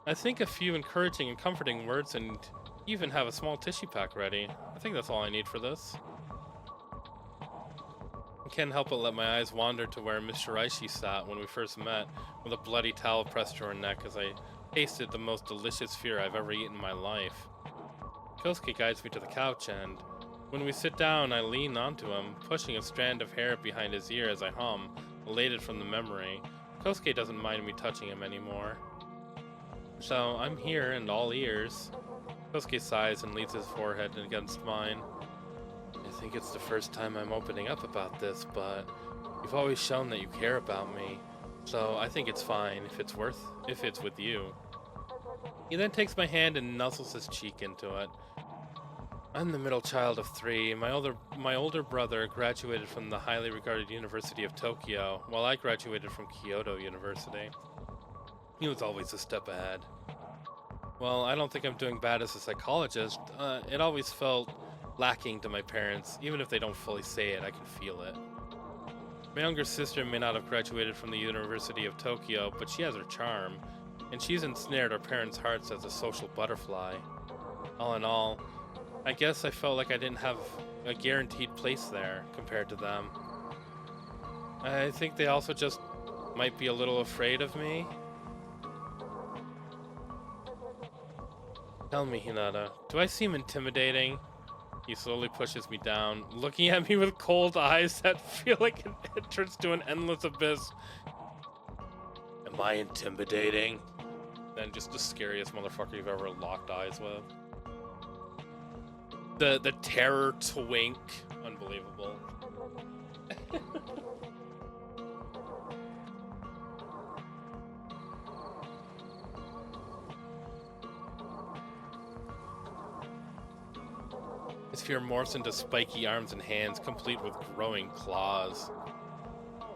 I think a few encouraging and comforting words and even have a small tissue pack ready. I think that's all I need for this. I can't help but let my eyes wander to where Miss Shiraishi sat when we first met, with a bloody towel pressed to her neck as I tasted the most delicious fear I've ever eaten in my life. Kosuke guides me to the couch and, when we sit down, I lean onto him, pushing a strand of hair behind his ear as I hum, elated from the memory. Kosuke doesn't mind me touching him anymore. So, I'm here and all ears. Kosuke sighs and leans his forehead against mine. I think it's the first time I'm opening up about this, but you've always shown that you care about me, so I think it's fine if it's with you. He then takes my hand and nuzzles his cheek into it. I'm the middle child of 3. My older brother graduated from the highly regarded University of Tokyo, while I graduated from Kyoto University. He was always a step ahead. Well, I don't think I'm doing bad as a psychologist. It always felt lacking to my parents. Even if they don't fully say it, I can feel it. My younger sister may not have graduated from the University of Tokyo, but she has her charm, and she's ensnared our parents' hearts as a social butterfly. All in all, I guess I felt like I didn't have a guaranteed place there compared to them. I think they also just might be a little afraid of me. Tell me, Hinata, do I seem intimidating? He slowly pushes me down, looking at me with cold eyes that feel like an entrance to an endless abyss. Am I intimidating? Then just the scariest motherfucker you've ever locked eyes with. The terror twink. Unbelievable. His fear morphs into spiky arms and hands, complete with growing claws.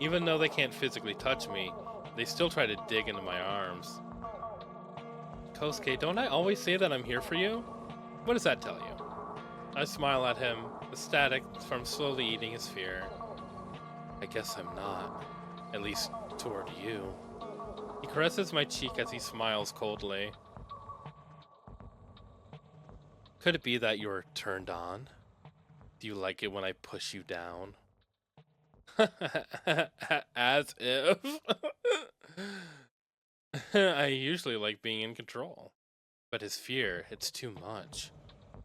Even though they can't physically touch me, they still try to dig into my arms. Kosuke, don't I always say that I'm here for you? What does that tell you? I smile at him, ecstatic from slowly eating his fear. I guess I'm not. At least toward you. He caresses my cheek as he smiles coldly. Could it be that you're turned on? Do you like it when I push you down? As if. I usually like being in control. But his fear, it's too much.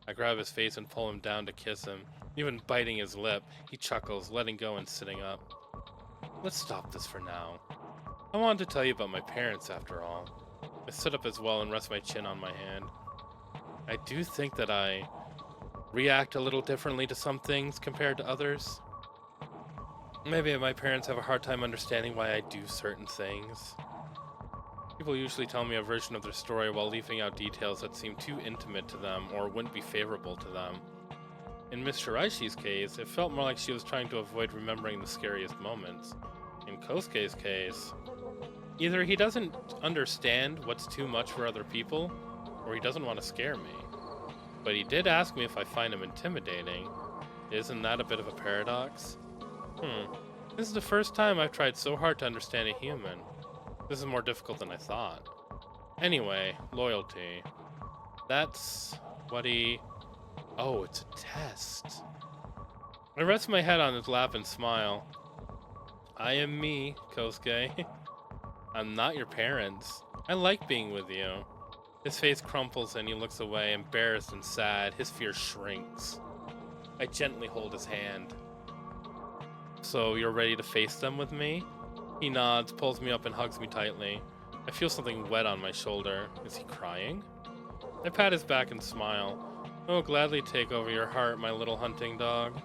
I grab his face and pull him down to kiss him. Even biting his lip, he chuckles, letting go and sitting up. Let's stop this for now. I wanted to tell you about my parents, after all. I sit up as well and rest my chin on my hand. I do think that I react a little differently to some things compared to others. Maybe my parents have a hard time understanding why I do certain things. People usually tell me a version of their story while leaving out details that seem too intimate to them or wouldn't be favorable to them. In Miss Shiraishi's case, it felt more like she was trying to avoid remembering the scariest moments. In Kosuke's case, either he doesn't understand what's too much for other people, or he doesn't want to scare me. But he did ask me if I find him intimidating. Isn't that a bit of a paradox? This is the first time I've tried so hard to understand a human. This is more difficult than I thought. Anyway, loyalty. That's what he... Oh, it's a test. I rest my head on his lap and smile. I am me, Kosuke. I'm not your parents. I like being with you. His face crumples and he looks away, embarrassed and sad. His fear shrinks. I gently hold his hand. So you're ready to face them with me? He nods, pulls me up and hugs me tightly. I feel something wet on my shoulder. Is he crying? I pat his back and smile. I will gladly take over your heart, my little hunting dog.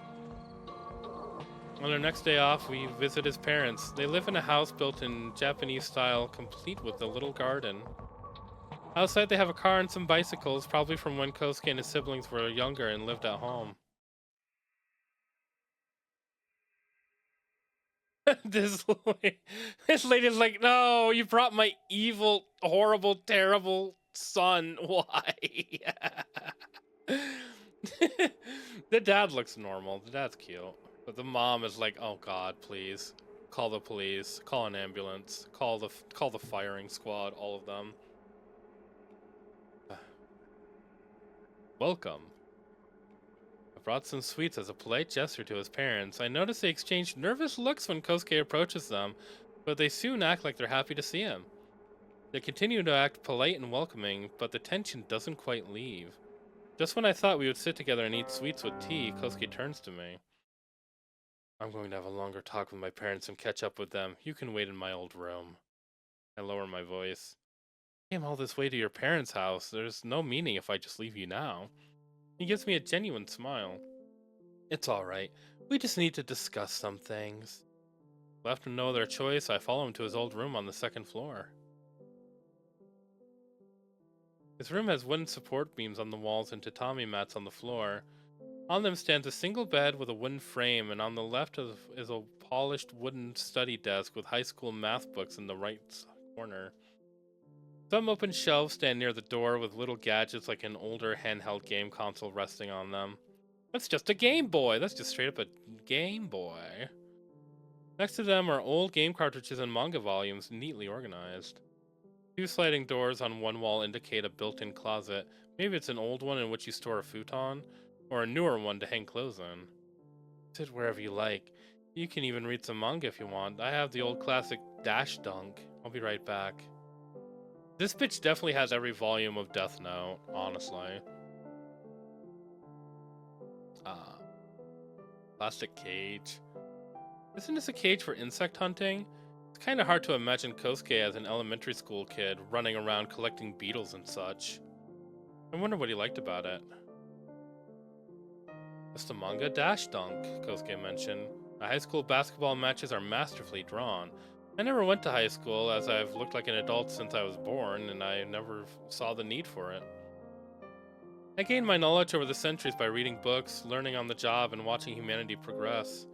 On our next day off, we visit his parents. They live in a house built in Japanese style, complete with a little garden. Outside, they have a car and some bicycles, probably from when Kosuke and his siblings were younger and lived at home. this lady's like, no, you brought my evil, horrible, terrible son. Why? The dad looks normal. The dad's cute. But the mom is like, oh god, please. Call the police. Call an ambulance. Call the firing squad. All of them. Welcome. I brought some sweets as a polite gesture to his parents. I notice they exchange nervous looks when Kosuke approaches them, but they soon act like they're happy to see him. They continue to act polite and welcoming, but the tension doesn't quite leave. Just when I thought we would sit together and eat sweets with tea, Kosuke turns to me. I'm going to have a longer talk with my parents and catch up with them. You can wait in my old room. I lower my voice. I came all this way to your parents' house. There's no meaning if I just leave you now. He gives me a genuine smile. It's alright. We just need to discuss some things. Left with no other choice, I follow him to his old room on the second floor. His room has wooden support beams on the walls and tatami mats on the floor. On them stands a single bed with a wooden frame, and on the left is a polished wooden study desk with high school math books in the right corner. Some open shelves stand near the door with little gadgets like an older handheld game console resting on them. That's just a Game Boy! That's just straight up a Game Boy. Next to them are old game cartridges and manga volumes, neatly organized. Two sliding doors on one wall indicate a built-in closet. Maybe it's an old one in which you store a futon, or a newer one to hang clothes in. Sit wherever you like. You can even read some manga if you want. I have the old classic Dash Dunk. I'll be right back. This bitch definitely has every volume of Death Note, honestly. Plastic cage. Isn't this a cage for insect hunting? It's kind of hard to imagine Kosuke as an elementary school kid running around collecting beetles and such. I wonder what he liked about it. Just a manga dash dunk, Kosuke mentioned. The high school basketball matches are masterfully drawn. I never went to high school, as I've looked like an adult since I was born, and I never saw the need for it. I gained my knowledge over the centuries by reading books, learning on the job, and watching humanity progress.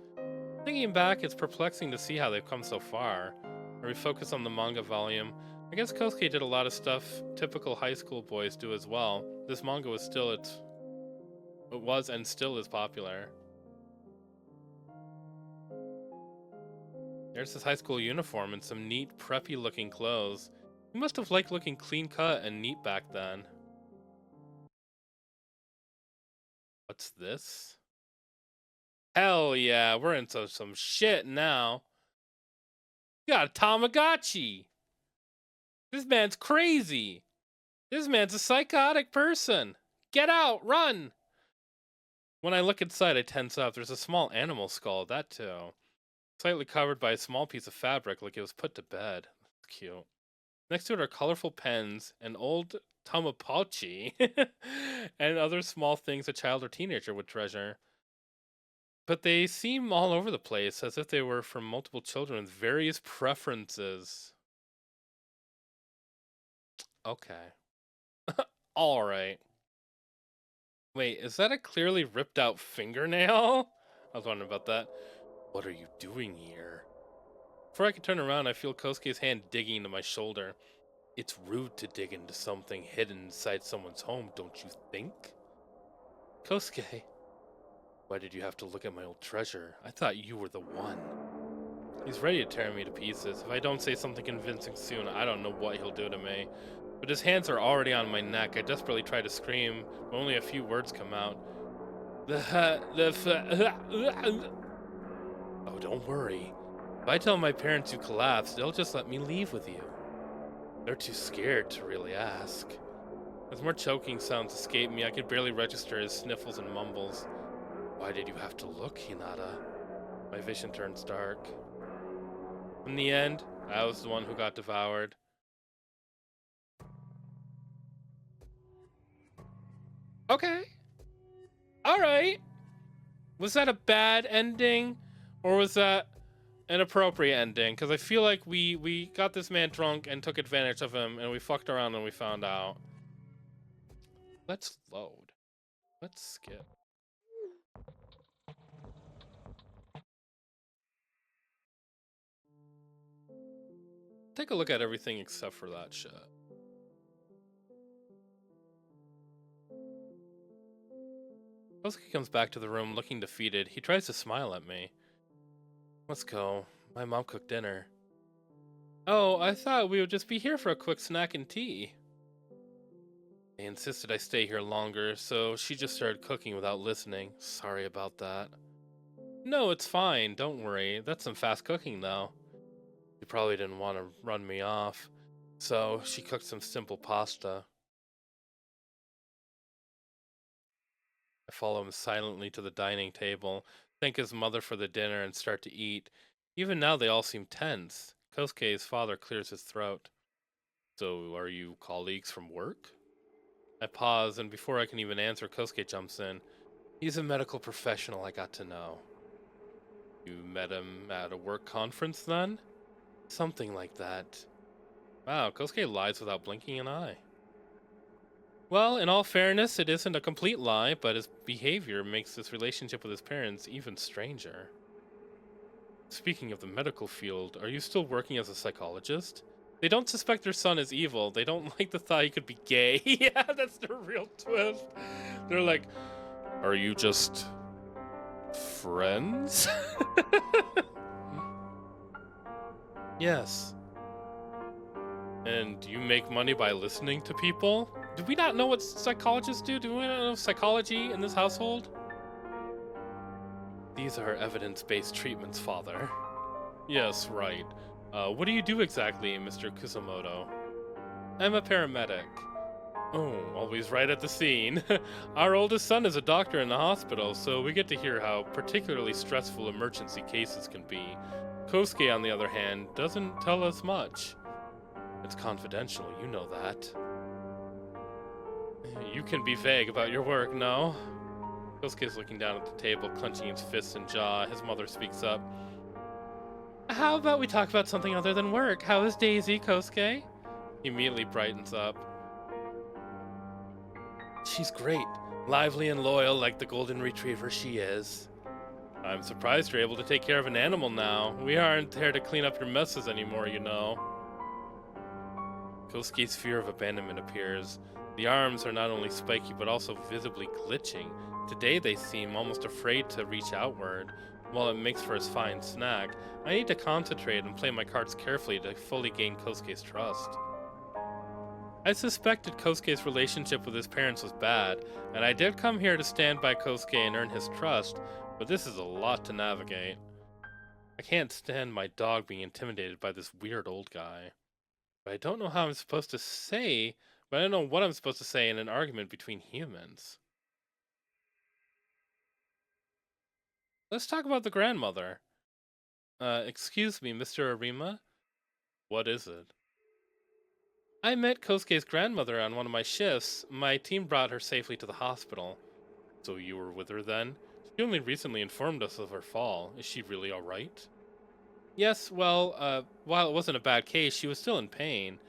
Thinking back, it's perplexing to see how they've come so far. I refocus on the manga volume. I guess Kosuke did a lot of stuff typical high school boys do as well. This manga was still it was and still is popular. There's his high school uniform and some neat, preppy looking clothes. He must have liked looking clean cut and neat back then. What's this? Hell yeah, we're into some shit now. You got a Tamagotchi. This man's crazy. This man's a psychotic person. Get out, run. When I look inside, I tense up. There's a small animal skull, that too. Slightly covered by a small piece of fabric, like it was put to bed. That's cute. Next to it are colorful pens, an old Tamagotchi, and other small things a child or teenager would treasure. But they seem all over the place, as if they were from multiple children with various preferences. Okay. Alright. Wait, is that a clearly ripped out fingernail? I was wondering about that. What are you doing here? Before I can turn around, I feel Kosuke's hand digging into my shoulder. It's rude to dig into something hidden inside someone's home, don't you think? Kosuke, why did you have to look at my old treasure? I thought you were the one. He's ready to tear me to pieces. If I don't say something convincing soon, I don't know what he'll do to me. But his hands are already on my neck. I desperately try to scream, but only a few words come out. Oh, don't worry. If I tell my parents you collapsed, they'll just let me leave with you. They're too scared to really ask. As more choking sounds escape me, I could barely register his sniffles and mumbles. Why did you have to look, Hinata? My vision turns dark. In the end, I was the one who got devoured. Okay. Alright. Was that a bad ending? Or was that an appropriate ending? Because I feel like we got this man drunk and took advantage of him, and we fucked around and we found out. Let's load. Let's skip. Take a look at everything except for that shit. Kosuke comes back to the room looking defeated. He tries to smile at me. Let's go. My mom cooked dinner. Oh, I thought we would just be here for a quick snack and tea. They insisted I stay here longer, so she just started cooking without listening. Sorry about that. No, it's fine. Don't worry. That's some fast cooking, though. She probably didn't want to run me off, so she cooked some simple pasta. I follow him silently to the dining table, thank his mother for the dinner, and start to eat. Even now, they all seem tense. Kosuke's father clears his throat. So, are you colleagues from work? I pause, and before I can even answer, Kosuke jumps in. He's a medical professional I got to know. You met him at a work conference, then? Something like that. Wow, Kosuke lies without blinking an eye. Well, in all fairness, it isn't a complete lie, but his behavior makes this relationship with his parents even stranger. Speaking of the medical field, are you still working as a psychologist? They don't suspect their son is evil. They don't like the thought he could be gay. Yeah, that's the real twist. They're like, are you just friends? Yes. And you make money by listening to people? Do we not know what psychologists do? Do we not know psychology in this household? These are evidence-based treatments, Father. Yes, right. What do you do exactly, Mr. Kusamoto? I'm a paramedic. Oh, always right at the scene. Our oldest son is a doctor in the hospital, so we get to hear how particularly stressful emergency cases can be. Kosuke, on the other hand, doesn't tell us much. It's confidential, you know that. You can be vague about your work, no? Kosuke is looking down at the table, clenching his fists and jaw. His mother speaks up. How about we talk about something other than work? How is Daisy, Kosuke? He immediately brightens up. She's great. Lively and loyal like the golden retriever she is. I'm surprised you're able to take care of an animal now. We aren't here to clean up your messes anymore, you know. Kosuke's fear of abandonment appears. The arms are not only spiky but also visibly glitching. Today they seem almost afraid to reach outward. While it makes for a fine snack, I need to concentrate and play my cards carefully to fully gain Kosuke's trust. I suspected Kosuke's relationship with his parents was bad, and I did come here to stand by Kosuke and earn his trust, but this is a lot to navigate. I can't stand my dog being intimidated by this weird old guy. But I don't know how I'm supposed to say, but I don't know what I'm supposed to say in an argument between humans. Let's talk about the grandmother. Excuse me, Mr. Arima? What is it? I met Kosuke's grandmother on one of my shifts. My team brought her safely to the hospital. So you were with her then? She only recently informed us of her fall. Is she really alright? Yes, well, while it wasn't a bad case, she was still in pain.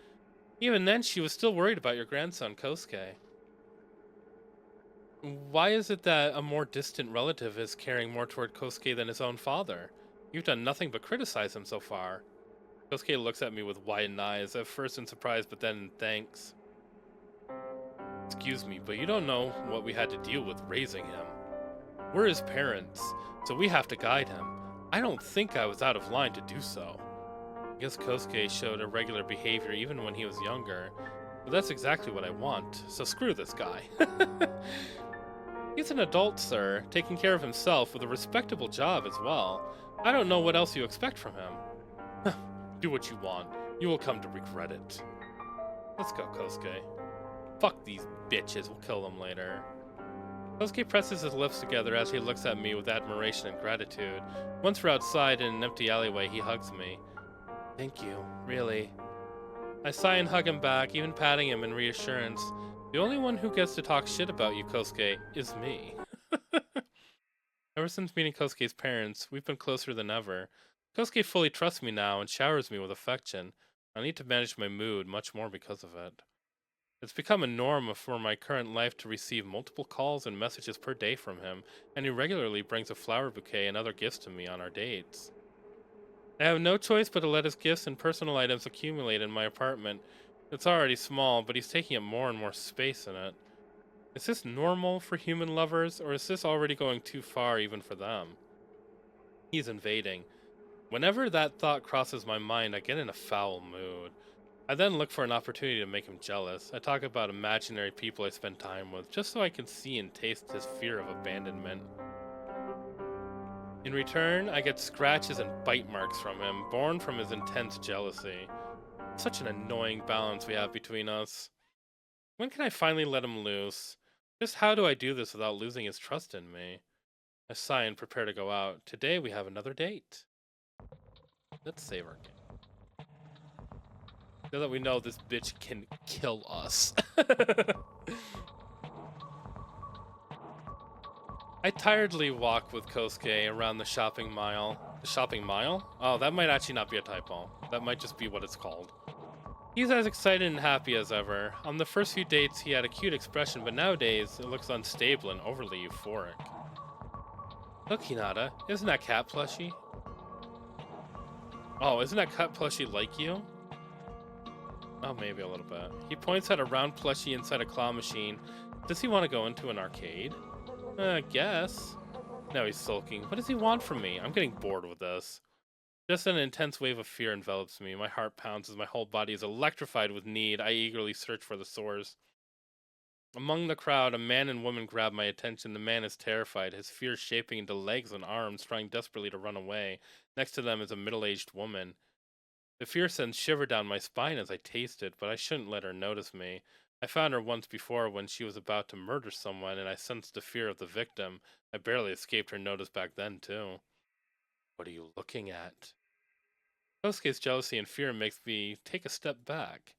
Even then, she was still worried about your grandson, Kosuke. Why is it that a more distant relative is caring more toward Kosuke than his own father? You've done nothing but criticize him so far. Kosuke looks at me with widened eyes, at first in surprise, but then in thanks. Excuse me, but you don't know what we had to deal with raising him. We're his parents, so we have to guide him. I don't think I was out of line to do so. I guess Kosuke showed irregular behavior even when he was younger, but that's exactly what I want, so screw this guy. He's an adult, sir, taking care of himself with a respectable job as well. I don't know what else you expect from him. Do what you want. You will come to regret it. Let's go, Kosuke. Fuck these bitches, we'll kill them later. Kosuke presses his lips together as he looks at me with admiration and gratitude. Once we're outside in an empty alleyway, he hugs me. Thank you, really. I sigh and hug him back, even patting him in reassurance. The only one who gets to talk shit about you, Kosuke, is me. Ever since meeting Kosuke's parents, we've been closer than ever. Kosuke fully trusts me now and showers me with affection. I need to manage my mood much more because of it. It's become a norm for my current life to receive multiple calls and messages per day from him, and he regularly brings a flower bouquet and other gifts to me on our dates. I have no choice but to let his gifts and personal items accumulate in my apartment. It's already small, but he's taking up more and more space in it. Is this normal for human lovers, or is this already going too far even for them? He's invading. Whenever that thought crosses my mind, I get in a foul mood. I then look for an opportunity to make him jealous. I talk about imaginary people I spend time with, just so I can see and taste his fear of abandonment. In return, I get scratches and bite marks from him, born from his intense jealousy. Such an annoying balance we have between us. When can I finally let him loose? Just how do I do this without losing his trust in me? I sigh and prepare to go out. Today we have another date. Let's save our game. Now that we know this bitch can kill us. I tiredly walk with Kosuke around the shopping mall. The shopping mall? Oh, that might actually not be a typo. That might just be what it's called. He's as excited and happy as ever. On the first few dates, he had a cute expression, but nowadays, it looks unstable and overly euphoric. Look, Hinata, isn't that cat plushie? Oh, isn't that cat plushie like you? Oh, maybe a little bit. He points at a round plushie inside a claw machine. Does he want to go into an arcade? I guess. Now he's sulking. What does he want from me? I'm getting bored with this. Just an intense wave of fear envelops me. My heart pounds as my whole body is electrified with need. I eagerly search for the source. Among the crowd, a man and woman grab my attention. The man is terrified, his fear shaping into legs and arms, trying desperately to run away. Next to them is a middle-aged woman. The fear sends shiver down my spine as I taste it, but I shouldn't let her notice me. I found her once before when she was about to murder someone, and I sensed the fear of the victim. I barely escaped her notice back then, too. What are you looking at? Kosuke's jealousy and fear makes me take a step back.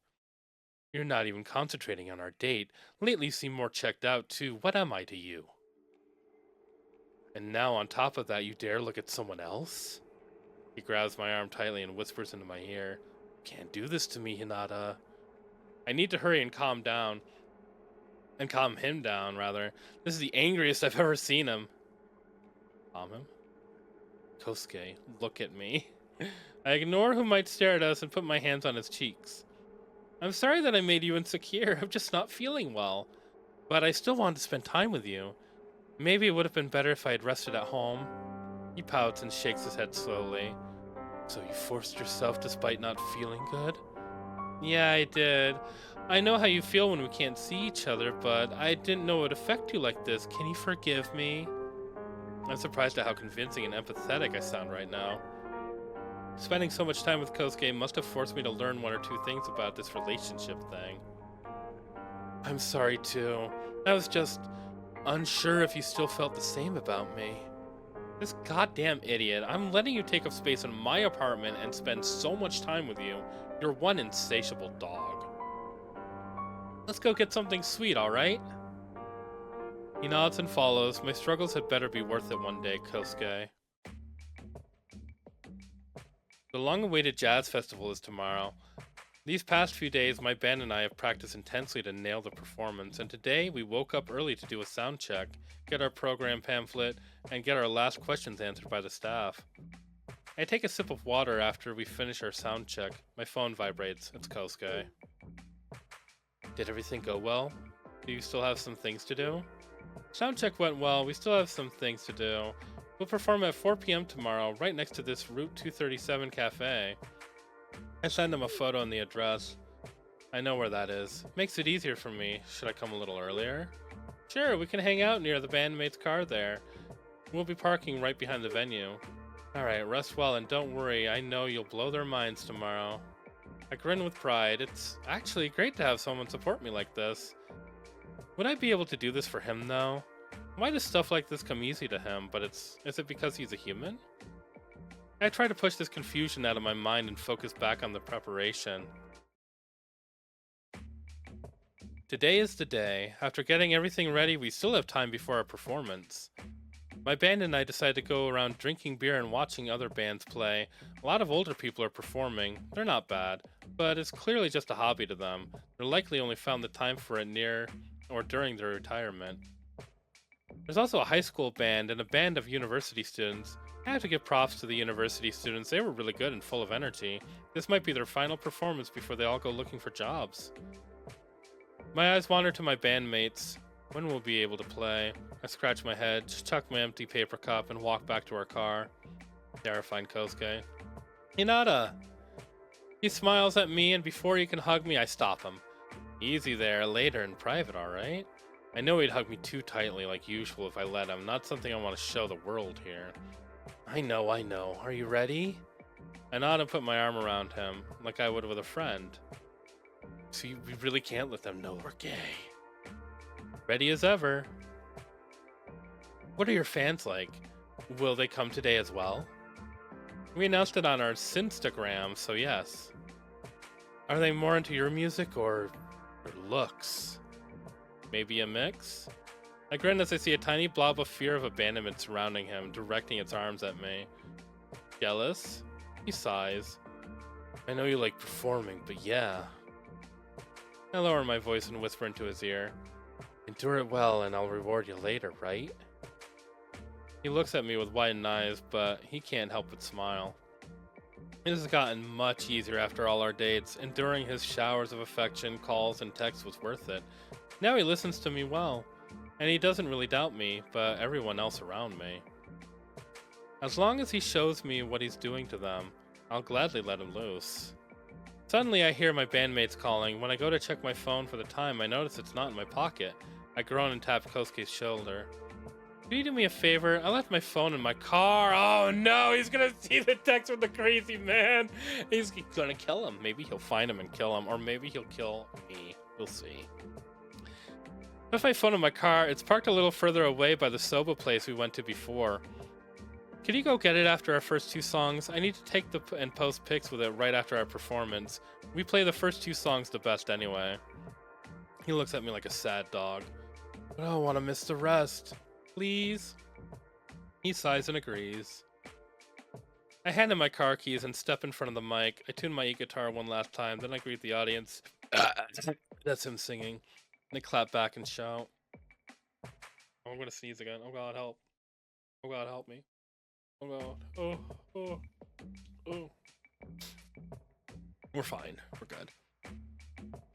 You're not even concentrating on our date. Lately you seem more checked out, too. What am I to you? And now, on top of that, you dare look at someone else? He grabs my arm tightly and whispers into my ear. Can't do this to me, Hinata. I need to hurry and calm down. And calm him down, rather. This is the angriest I've ever seen him. Calm him? Kosuke, look at me. I ignore who might stare at us and put my hands on his cheeks. I'm sorry that I made you insecure. I'm just not feeling well. But I still wanted to spend time with you. Maybe it would have been better if I had rested at home. He pouts and shakes his head slowly. So you forced yourself despite not feeling good? Yeah, I did. I know how you feel when we can't see each other, but I didn't know it would affect you like this. Can you forgive me? I'm surprised at how convincing and empathetic I sound right now. Spending so much time with Kosuke must have forced me to learn one or two things about this relationship thing. I'm sorry too. I was just unsure if you still felt the same about me. This goddamn idiot. I'm letting you take up space in my apartment and spend so much time with you. You're one insatiable dog. Let's go get something sweet, alright? He nods and follows. My struggles had better be worth it one day, Kosuke. The long-awaited jazz festival is tomorrow. These past few days, my band and I have practiced intensely to nail the performance, and today we woke up early to do a sound check, get our program pamphlet, and get our last questions answered by the staff. I take a sip of water after we finish our sound check. My phone vibrates. It's Kosuke. Did everything go well? Do you still have some things to do? Sound check went well. We still have some things to do. We'll perform at 4 p.m. tomorrow, right next to this Route 237 cafe. I send him a photo and the address. I know where that is. Makes it easier for me. Should I come a little earlier? Sure, we can hang out near the bandmate's car there. We'll be parking right behind the venue. Alright, rest well and don't worry, I know you'll blow their minds tomorrow. I grin with pride. It's actually great to have someone support me like this. Would I be able to do this for him though? Why does stuff like this come easy to him, but is it because he's a human? I try to push this confusion out of my mind and focus back on the preparation. Today is the day. After getting everything ready, we still have time before our performance. My band and I decided to go around drinking beer and watching other bands play. A lot of older people are performing. They're not bad, but it's clearly just a hobby to them. They're likely only found the time for it near or during their retirement. There's also a high school band and a band of university students. I have to give props to the university students. They were really good and full of energy. This might be their final performance before they all go looking for jobs. My eyes wander to my bandmates. When will we be able to play? I scratch my head, chuck my empty paper cup, and walk back to our car. Terrifying Kosuke. Hinata! He smiles at me, and before he can hug me, I stop him. Easy there, later in private, alright? I know he'd hug me too tightly like usual if I let him. Not something I want to show the world here. I know. Are you ready? I nod and put my arm around him, like I would with a friend. So we really can't let them know we're gay. Ready as ever. What are your fans like? Will they come today as well? We announced it on our Sinstagram, so yes. Are they more into your music or your looks? Maybe a mix? I grin as I see a tiny blob of fear of abandonment surrounding him, directing its arms at me. Jealous? He sighs. I know you like performing, but yeah. I lower my voice and whisper into his ear. Endure it well and I'll reward you later, right? He looks at me with widened eyes, but he can't help but smile. It has gotten much easier after all our dates. Enduring his showers of affection, calls, and texts was worth it. Now he listens to me well, and he doesn't really doubt me, but everyone else around me. As long as he shows me what he's doing to them, I'll gladly let him loose. Suddenly I hear my bandmates calling. When I go to check my phone for the time, I notice it's not in my pocket. I groan and tap Kosuke's shoulder. Can you do me a favor? I left my phone in my car. Oh no, he's gonna see the text with the crazy man. He's gonna kill him. Maybe he'll find him and kill him, or maybe he'll kill me. We'll see. If I phone in my car, it's parked a little further away by the soba place we went to before. Can you go get it after our first 2 songs? I need to take and post pics with it right after our performance. We play the first 2 songs the best anyway. He looks at me like a sad dog. But I don't want to miss the rest. Please? He sighs and agrees. I hand him my car keys and step in front of the mic. I tune my e-guitar one last time, then I greet the audience. That's him singing. They clap back and shout. Oh, I'm gonna sneeze again. Oh God, help. Oh God, help me. Oh God. Oh. We're fine. We're good.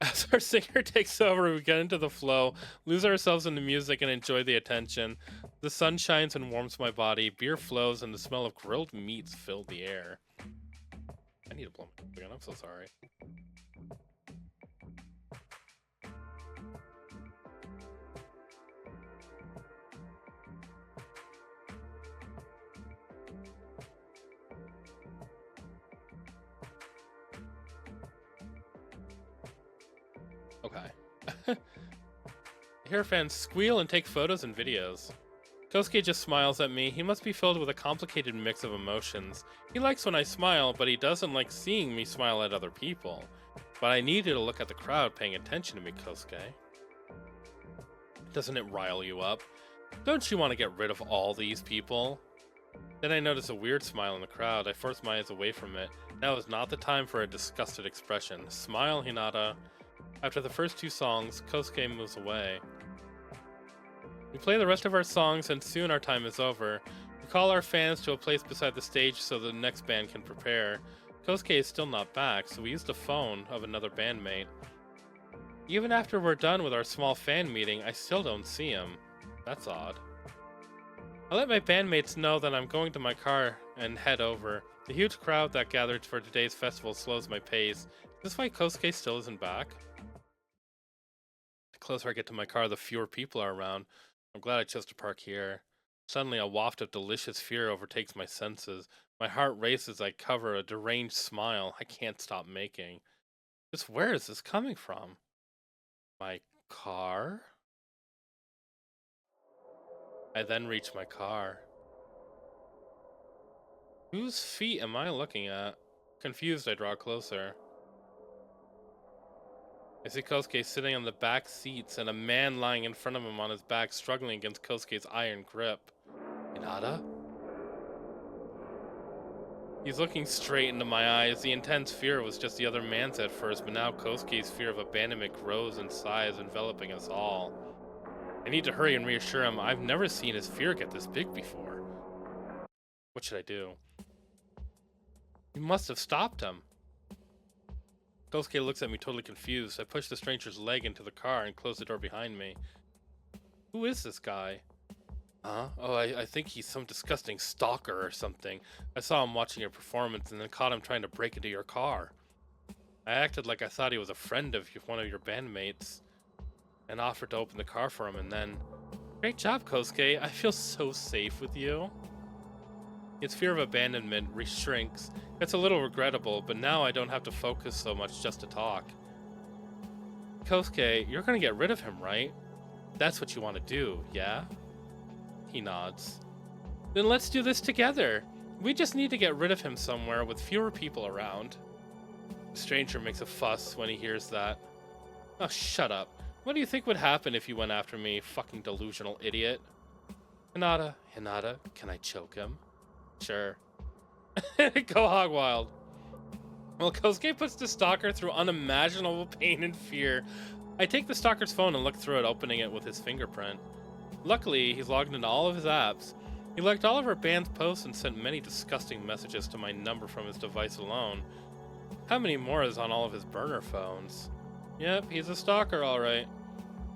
As our singer takes over, we get into the flow, lose ourselves in the music, and enjoy the attention. The sun shines and warms my body, beer flows, and the smell of grilled meats fill the air. I need to blow my nose again. I'm so sorry. Okay. I hear fans squeal and take photos and videos. Kosuke just smiles at me. He must be filled with a complicated mix of emotions. He likes when I smile, but he doesn't like seeing me smile at other people. But I need you to look at the crowd paying attention to me, Kosuke. Doesn't it rile you up? Don't you want to get rid of all these people? Then I notice a weird smile in the crowd. I force my eyes away from it. Now is not the time for a disgusted expression. Smile, Hinata. After the first 2 songs, Kosuke moves away. We play the rest of our songs, and soon our time is over. We call our fans to a place beside the stage so the next band can prepare. Kosuke is still not back, so we use the phone of another bandmate. Even after we're done with our small fan meeting, I still don't see him. That's odd. I let my bandmates know that I'm going to my car and head over. The huge crowd that gathered for today's festival slows my pace. Is this why Kosuke still isn't back? The closer I get to my car, the fewer people are around. I'm glad I chose to park here. Suddenly, a waft of delicious fear overtakes my senses. My heart races as I cover a deranged smile I can't stop making. Just where is this coming from? My car? I then reach my car. Whose feet am I looking at? Confused, I draw closer. I see Kosuke sitting on the back seats and a man lying in front of him on his back, struggling against Kosuke's iron grip. Hinata? He's looking straight into my eyes. The intense fear was just the other man's at first, but now Kosuke's fear of abandonment grows in size, enveloping us all. I need to hurry and reassure him. I've never seen his fear get this big before. What should I do? You must have stopped him. Kosuke looks at me totally confused. I push the stranger's leg into the car and close the door behind me. Who is this guy? Huh? Oh, I think he's some disgusting stalker or something. I saw him watching your performance and then caught him trying to break into your car. I acted like I thought he was a friend of one of your bandmates and offered to open the car for him, and then... Great job, Kosuke. I feel so safe with you. His fear of abandonment shrinks. It's a little regrettable, but now I don't have to focus so much just to talk. Kosuke, you're gonna get rid of him, right? That's what you want to do, yeah? He nods. Then let's do this together. We just need to get rid of him somewhere with fewer people around. The stranger makes a fuss when he hears that. Oh, shut up. What do you think would happen if you went after me, fucking delusional idiot? Hinata, can I choke him? Sure. Go hog wild. Well, Kosuke puts the stalker through unimaginable pain and fear. I take the stalker's phone and look through it, opening it with his fingerprint. Luckily, he's logged into all of his apps. He liked all of our band's posts and sent many disgusting messages to my number from his device alone. How many more is on all of his burner phones? Yep, he's a stalker, alright.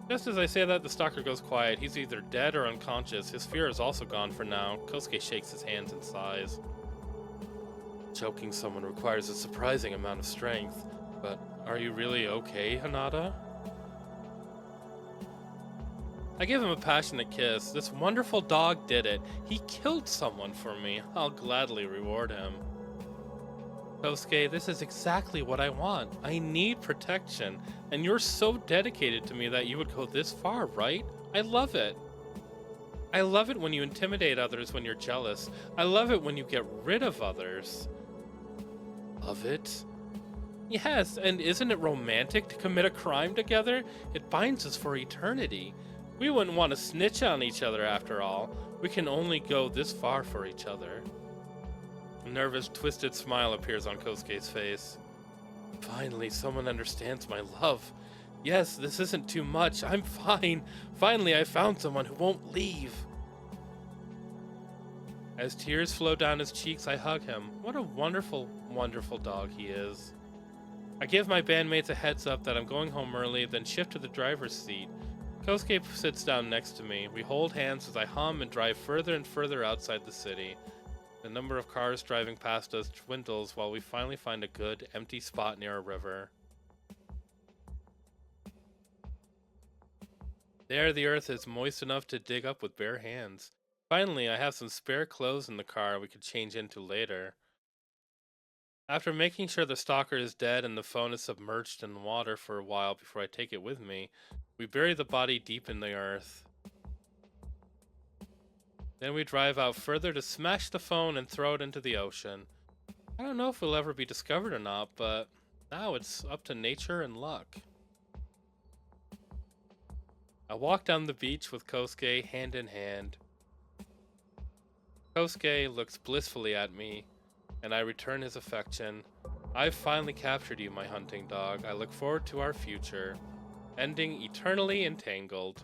Just as I say that, the stalker goes quiet. He's either dead or unconscious. His fear is also gone for now. Kosuke shakes his hands and sighs. Choking someone requires a surprising amount of strength. But are you really okay, Hinata? I give him a passionate kiss. This wonderful dog did it. He killed someone for me. I'll gladly reward him. Kosuke, this is exactly what I want. I need protection, and you're so dedicated to me that you would go this far, right? I love it. I love it when you intimidate others when you're jealous. I love it when you get rid of others. Love it? Yes, and isn't it romantic to commit a crime together? It binds us for eternity. We wouldn't want to snitch on each other after all. We can only go this far for each other. A nervous, twisted smile appears on Kosuke's face. Finally, someone understands my love. Yes, this isn't too much. I'm fine. Finally, I found someone who won't leave. As tears flow down his cheeks, I hug him. What a wonderful, wonderful dog he is. I give my bandmates a heads up that I'm going home early, then shift to the driver's seat. Kosuke sits down next to me. We hold hands as I hum and drive further and further outside the city. The number of cars driving past us dwindles while we finally find a good, empty spot near a river. There, the earth is moist enough to dig up with bare hands. Finally, I have some spare clothes in the car we could change into later. After making sure the stalker is dead and the phone is submerged in water for a while before I take it with me, we bury the body deep in the earth. Then we drive out further to smash the phone and throw it into the ocean. I don't know if we'll ever be discovered or not, but now it's up to nature and luck. I walk down the beach with Kosuke hand in hand. Kosuke looks blissfully at me, and I return his affection. I've finally captured you, my hunting dog. I look forward to our future, ending eternally entangled.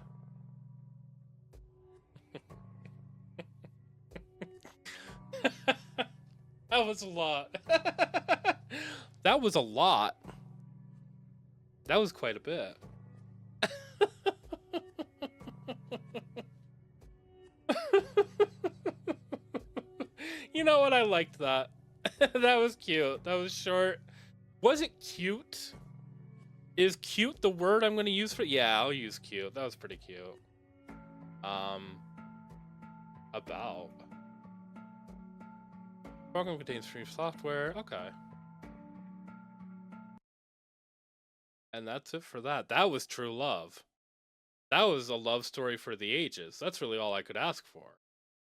That was a lot. That was a lot. That was quite a bit. You know what? I liked that. That was cute. That was short. Was it cute? Is cute the word I'm going to use for... Yeah, I'll use cute. That was pretty cute. About. Program contains free software. Okay. And that's it for that. That was true love. That was a love story for the ages. That's really all I could ask for.